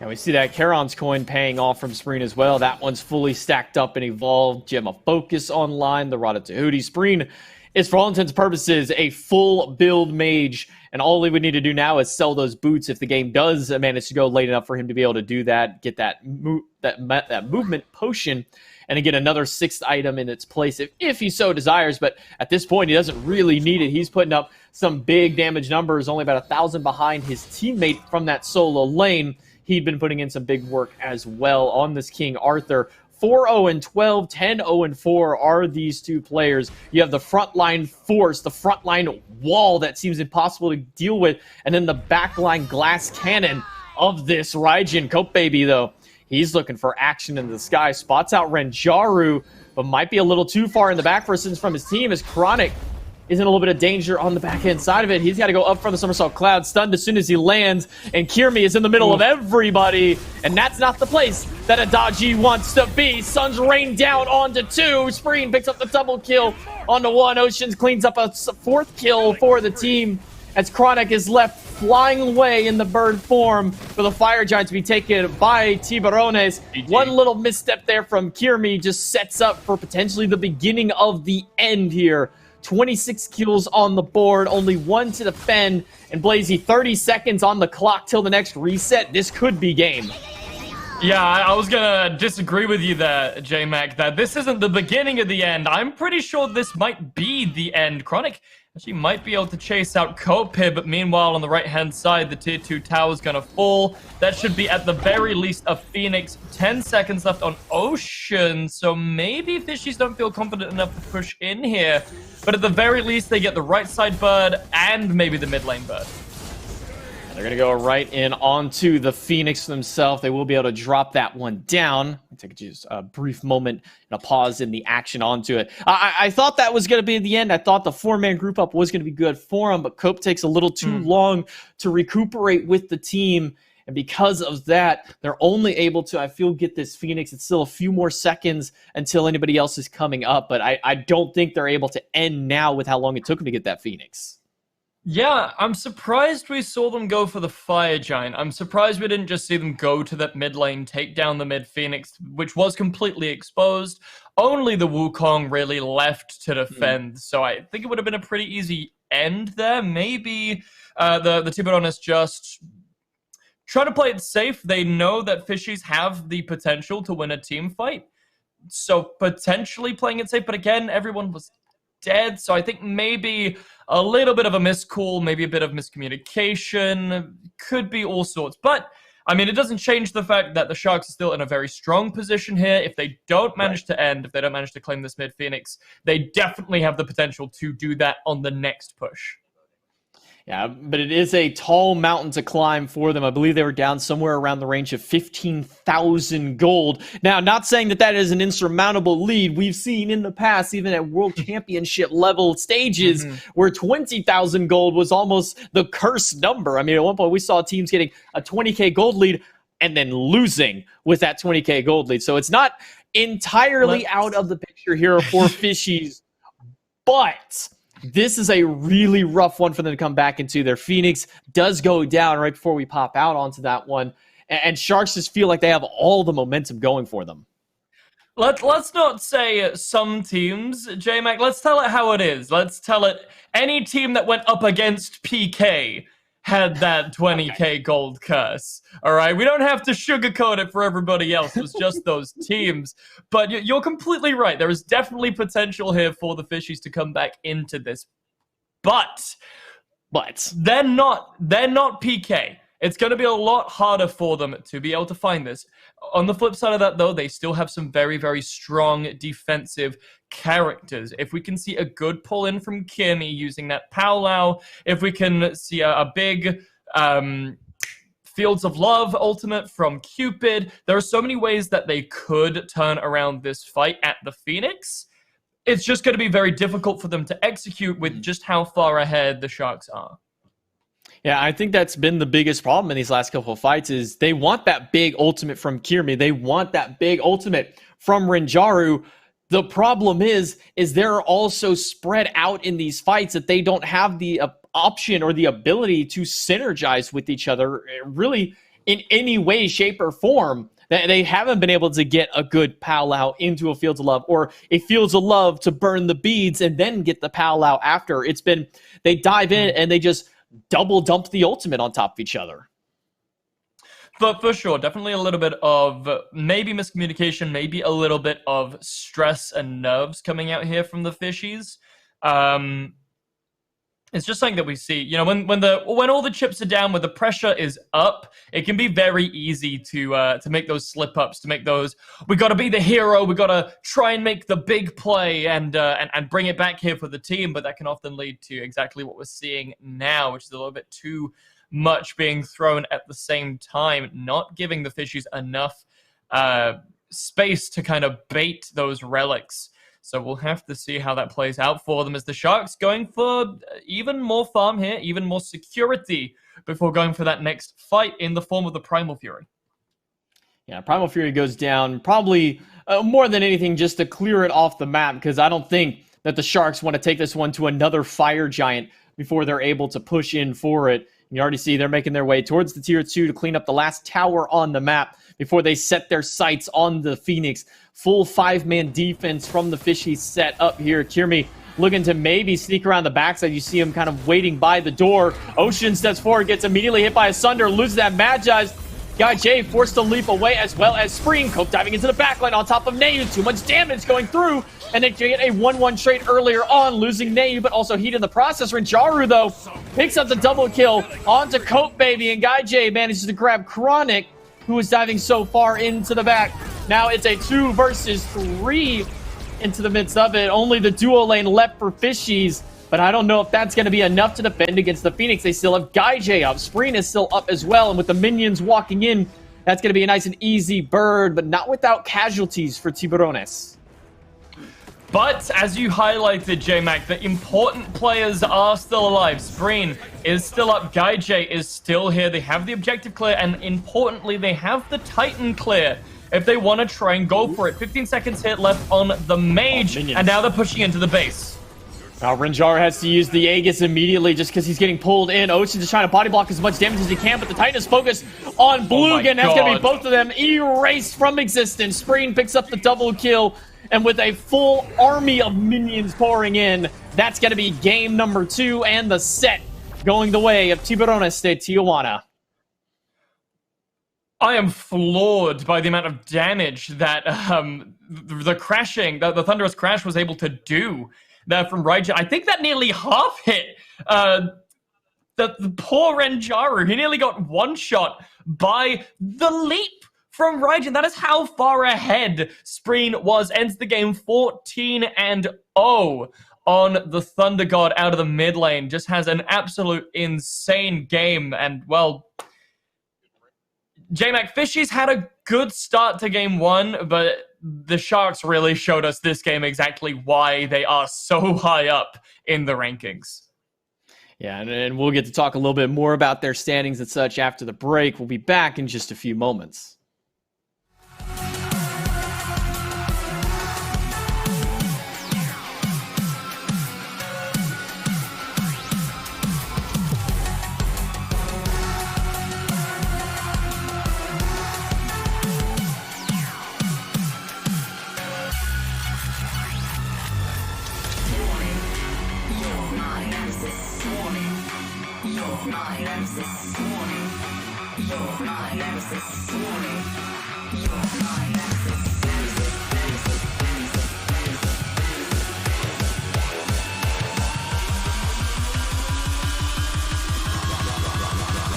And we see that Charon's coin paying off from Spreen as well. That one's fully stacked up and evolved. Gem of Focus online. The Rada Tahuti. Spreen is, for all intents and purposes, a full build mage. And all he would need to do now is sell those boots if the game does manage to go late enough for him to be able to do that, get that movement potion, and to get another 6th item in its place if he so desires. But at this point, he doesn't really need it. He's putting up some big damage numbers, only about 1,000 behind his teammate from that solo lane. He'd been putting in some big work as well on this King Arthur. 4-0-12, 10-0-4 are these two players. You have the frontline force, the frontline wall that seems impossible to deal with, and then the backline glass cannon of this Raijin. Cope Baby, though, he's looking for action in the sky. Spots out Renjaru, but might be a little too far in the back for instance from his team as Chronic is in a little bit of danger on the backhand side of it. He's got to go up from the Somersault Cloud, stunned as soon as he lands, and Kirmi is in the middle of everybody, and that's not the place that Adachi wants to be. Suns rain down onto 2. Spreen picks up the double kill onto 1. Oceans cleans up a 4th kill for the team as Chronic is left flying away in the bird form for the Fire Giant to be taken by Tiburones. One little misstep there from Kirmi just sets up for potentially the beginning of the end here. 26 kills on the board, only 1 to defend, and Blazy 30 seconds on the clock till the next reset. This could be game. Yeah, I was gonna disagree with you there, J-Mac, that this isn't the beginning of the end. I'm pretty sure this might be the end. Chronic actually might be able to chase out Cope here, but meanwhile on the right-hand side, the tier 2 tower is gonna fall. That should be at the very least a Phoenix. 10 seconds left on Ocean, so maybe Fishies don't feel confident enough to push in here. But at the very least, they get the right side bird and maybe the mid lane bird. They're going to go right in onto the Phoenix themselves. They will be able to drop that one down. I'll take just a brief moment and a pause in the action onto it. I thought that was going to be the end. I thought the 4-man group up was going to be good for him, but Cope takes a little too long to recuperate with the team. And because of that, they're only able to, I feel, get this Phoenix. It's still a few more seconds until anybody else is coming up, but I don't think they're able to end now with how long it took them to get that Phoenix. Yeah, I'm surprised we saw them go for the Fire Giant. I'm surprised we didn't just see them go to that mid lane, take down the mid Phoenix, which was completely exposed. Only the Wukong really left to defend, so I think it would have been a pretty easy end there. Maybe the Tiburones just try to play it safe. They know that Fishies have the potential to win a team fight, so potentially playing it safe. But again, everyone was dead. So I think maybe a little bit of a miscall, maybe a bit of miscommunication, could be all sorts. But I mean, it doesn't change the fact that the Sharks are still in a very strong position here. If they don't manage to end, if they don't manage to claim this mid Phoenix, they definitely have the potential to do that on the next push. Yeah, but it is a tall mountain to climb for them. I believe they were down somewhere around the range of 15,000 gold. Now, not saying that that is an insurmountable lead. We've seen in the past, even at World Championship level stages, where 20,000 gold was almost the cursed number. I mean, at one point we saw teams getting a 20K gold lead and then losing with that 20K gold lead. So it's not entirely out of the picture here for Fishies, but this is a really rough one for them to come back into. Their Phoenix does go down right before we pop out onto that one. And Sharks just feel like they have all the momentum going for them. Let's not say some teams, J-Mac. Let's tell it how it is. Let's tell it any team that went up against PK had that 20K gold curse. All right, we don't have to sugarcoat it for everybody else. It was just those teams. But you're completely right. There is definitely potential here for the Fishies to come back into this. But they're not PK. It's going to be a lot harder for them to be able to find this. On the flip side of that, though, they still have some very, very strong defensive characters. If we can see a good pull in from Kimmy using that Powwow, if we can see a big Fields of Love ultimate from Cupid, there are so many ways that they could turn around this fight at the Phoenix. It's just going to be very difficult for them to execute with just how far ahead the Sharks are. Yeah, I think that's been the biggest problem in these last couple of fights is they want that big ultimate from Kirmi. They want that big ultimate from Rinjaru. The problem is they're also spread out in these fights that they don't have the option or the ability to synergize with each other really in any way, shape, or form. They haven't been able to get a good powwow into a Fields of Love or a Fields of Love to burn the beads and then get the powwow after. It's been, they dive in and they just double dump the ultimate on top of each other. But for sure, definitely a little bit of maybe miscommunication, maybe a little bit of stress and nerves coming out here from the Fishies. It's just something that we see, you know, when all the chips are down, when the pressure is up, it can be very easy to make those slip ups, to make those. We got to be the hero. We got to try and make the big play and bring it back here for the team. But that can often lead to exactly what we're seeing now, which is a little bit too much being thrown at the same time, not giving the Fishies enough space to kind of bait those relics. So we'll have to see how that plays out for them as the Sharks going for even more farm here, even more security before going for that next fight in the form of the Primal Fury. Yeah, Primal Fury goes down probably more than anything just to clear it off the map because I don't think that the Sharks want to take this one to another Fire Giant before they're able to push in for it. You already see they're making their way towards the Tier 2 to clean up the last tower on the map before they set their sights on the Phoenix. Full 5-man defense from the Fishies set up here. Kirmi looking to maybe sneak around the backside. You see him kind of waiting by the door. Ocean steps forward, gets immediately hit by a Sunder, loses that Magi's. Guy J forced to leap away as well as Spring. Coke diving into the backline on top of Nayu. Too much damage going through. And they get a 1-1 trade earlier on, losing Nayu, but also Heat in the process. Rinjaru, though, picks up the double kill onto Coke Baby. And Guy J manages to grab Chronic, who is diving so far into the back. Now it's a 2 versus 3 into the midst of it. Only the duo lane left for Fishies. But I don't know if that's going to be enough to defend against the Phoenix. They still have Guy J up. Spreen is still up as well. And with the minions walking in, that's going to be a nice and easy bird, but not without casualties for Tiburones. But as you highlighted, J-Mac, the important players are still alive. Spreen is still up. Guy J is still here. They have the objective clear, and importantly, they have the Titan clear if they want to try and go for it. 15 seconds hit left on the Mage, and now they're pushing into the base. Now Rinjar has to use the Aegis immediately just because he's getting pulled in. Ocean's just trying to body block as much damage as he can, but the Titan is focused on Blugan. That's going to be both of them erased from existence. Spreen picks up the double kill, and with a full army of minions pouring in, that's going to be game number 2 and the set going the way of Tiburones de Tijuana. I am floored by the amount of damage that the crashing, the Thunderous Crash was able to do. there from Raijin. I think that nearly half hit the poor Renjaru. He nearly got one shot by the leap from Raijin. That is how far ahead Spreen was. Ends the game 14-0 on the Thunder God out of the mid lane. Just has an absolute insane game. And, well, J-Mac, Fishies had a good start to game one, but the Sharks really showed us this game exactly why they are so high up in the rankings. Yeah, and we'll get to talk a little bit more about their standings and such after the break. We'll be back in just a few moments.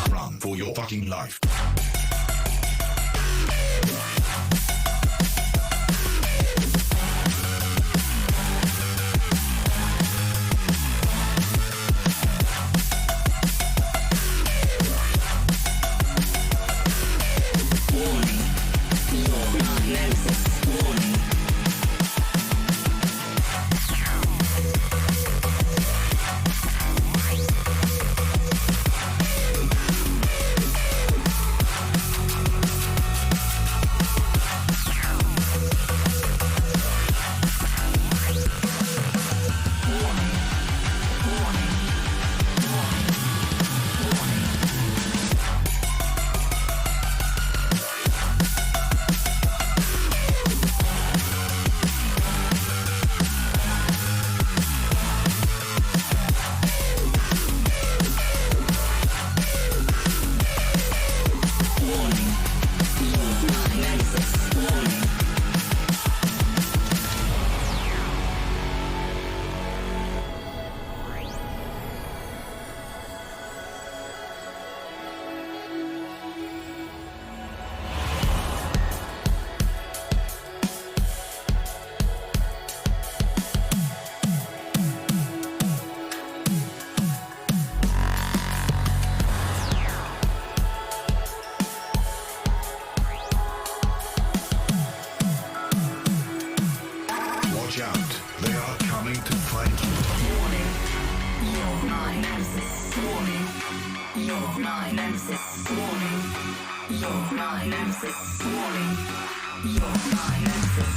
Run for your fucking life. Watch out, they are coming to find you. Warning, you're my nemesis. Warning, you're my nemesis. Warning, you're my nemesis. Warning, you're my nemesis.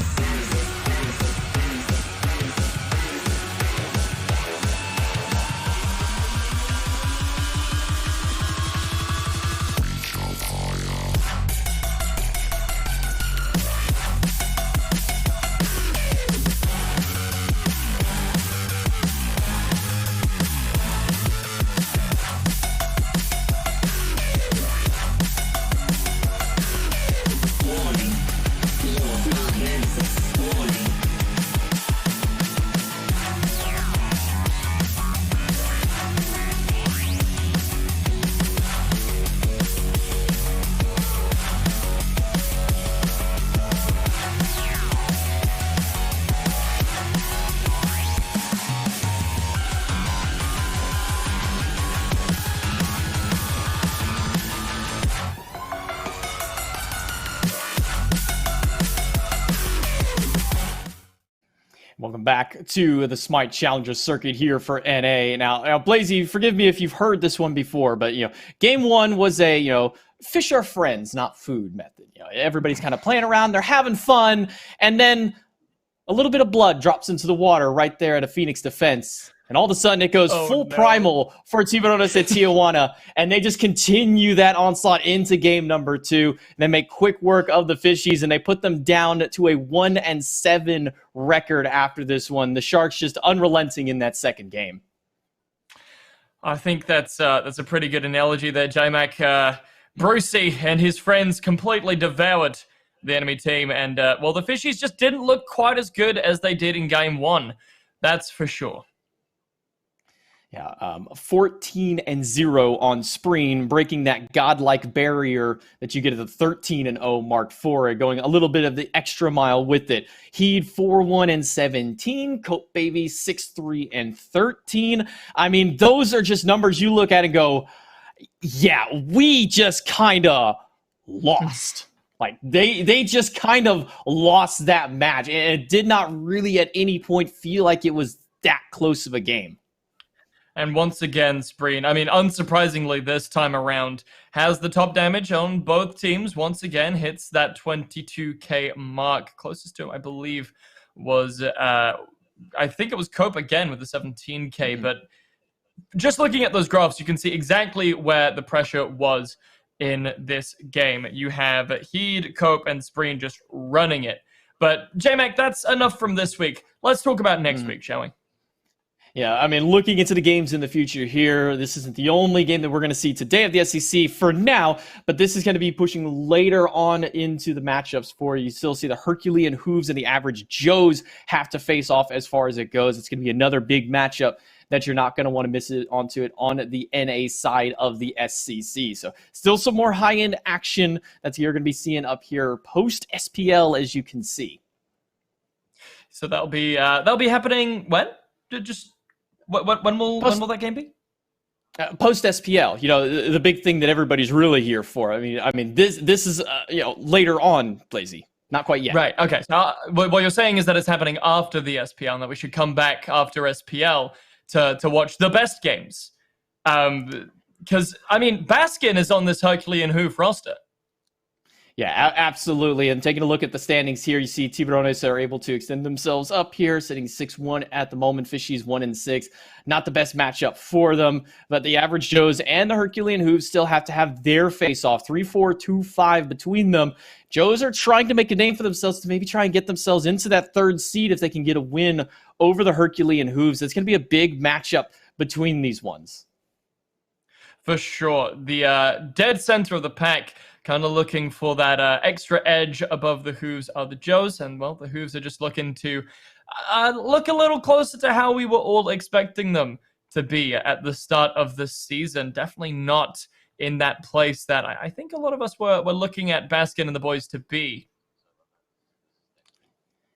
Welcome back to the Smite Challenger circuit here for NA. Now, Blazy, forgive me if you've heard this one before, but game one was a fish are friends, not food method. Everybody's kind of playing around, they're having fun, and then a little bit of blood drops into the water right there at a Phoenix defense. And all of a sudden, it goes full primal for Tiburones at Tijuana, and they just continue that onslaught into game number 2. And they make quick work of the Fishies, and they put them down to a 1-7 record after this one. The Sharks just unrelenting in that second game. I think that's a pretty good analogy there, J-Mac. Brucey and his friends completely devoured the enemy team, and well, the Fishies just didn't look quite as good as they did in game one. That's for sure. Yeah, 14-0 on Spreen, breaking that godlike barrier that you get at the 13-0 mark for it, going a little bit of the extra mile with it. Heed 4-1-17, Cope Baby 6-3-13. I mean, those are just numbers you look at and go, yeah, we just kind of lost. Like, they just kind of lost that match, and it did not really at any point feel like it was that close of a game. And once again, Spreen, I mean, unsurprisingly this time around, has the top damage on both teams. Once again, hits that 22k mark. Closest to him, I believe, was, I think it was Cope again with the 17k. But just looking at those graphs, you can see exactly where the pressure was in this game. You have Heed, Cope, and Spreen just running it. But, J-Mac, that's enough from this week. Let's talk about next week, shall we? Yeah, I mean, looking into the games in the future here, this isn't the only game that we're going to see today at the SCC for now, but this is going to be pushing later on into the matchups for you. You still see the Herculean Hooves and the average Joes have to face off as far as it goes. It's going to be another big matchup that you're not going to want to miss it onto it on the NA side of the SCC. So still some more high-end action that you're going to be seeing up here post-SPL, as you can see. So that'll be happening when? When will that game be? Post SPL, you know, the big thing that everybody's really here for. I mean, this is later on, Blazy. Not quite yet. Right. Okay. So what you're saying is that it's happening after the SPL, and that we should come back after SPL to watch the best games. Because I mean, Baskin is on this Herculean Hoof roster. Yeah, absolutely. And taking a look at the standings here, you see Tiburones are able to extend themselves up here, sitting 6-1 at the moment. Fishies 1-6. Not the best matchup for them, but the average Joes and the Herculean Hooves still have to have their face-off. 3-4, 2-5 between them. Joes are trying to make a name for themselves to maybe try and get themselves into that third seed if they can get a win over the Herculean Hooves. It's going to be a big matchup between these ones. For sure. The dead center of the pack, kind of looking for that extra edge above the Hooves are the Joes. And, well, the Hooves are just looking to look a little closer to how we were all expecting them to be at the start of the season. Definitely not in that place that I think a lot of us were looking at Baskin and the boys to be.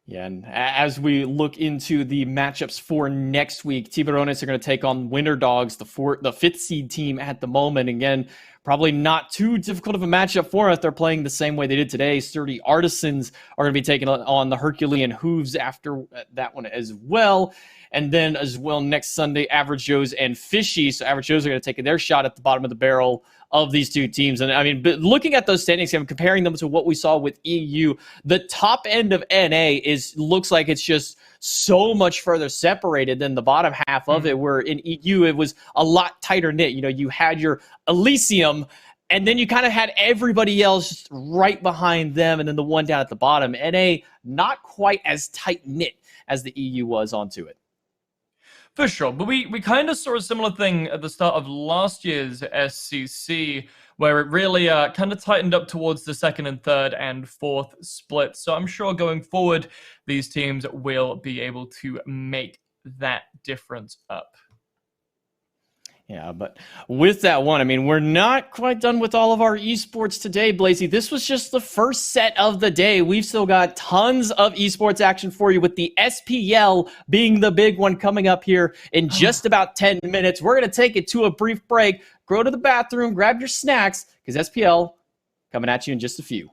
Yeah, and as we look into the matchups for next week, Tiburones are going to take on Winter Dogs, the fifth seed team at the moment. Again, probably not too difficult of a matchup for us. They're playing the same way they did today. Sturdy Artisans are going to be taking on the Herculean Hooves after that one as well. And then as well next Sunday, Average Joes and Fishies. So Average Joes are going to take their shot at the bottom of the barrel of these two teams. And I mean, but looking at those standings and comparing them to what we saw with EU, the top end of NA looks like it's just so much further separated than the bottom half of it, where in EU it was a lot tighter knit. You know, you had your Elysium, and then you kind of had everybody else right behind them, and then the one down at the bottom. NA, not quite as tight-knit as the EU was onto it. For sure, but we kind of saw a similar thing at the start of last year's SCC, where it really kind of tightened up towards the second and third and fourth split. So I'm sure going forward, these teams will be able to make that difference up. Yeah, but with that one, I mean, we're not quite done with all of our esports today, Blazy. This was just the first set of the day. We've still got tons of esports action for you, with the SPL being the big one coming up here in just about 10 minutes. We're going to take it to a brief break, go to the bathroom, grab your snacks, because SPL coming at you in just a few.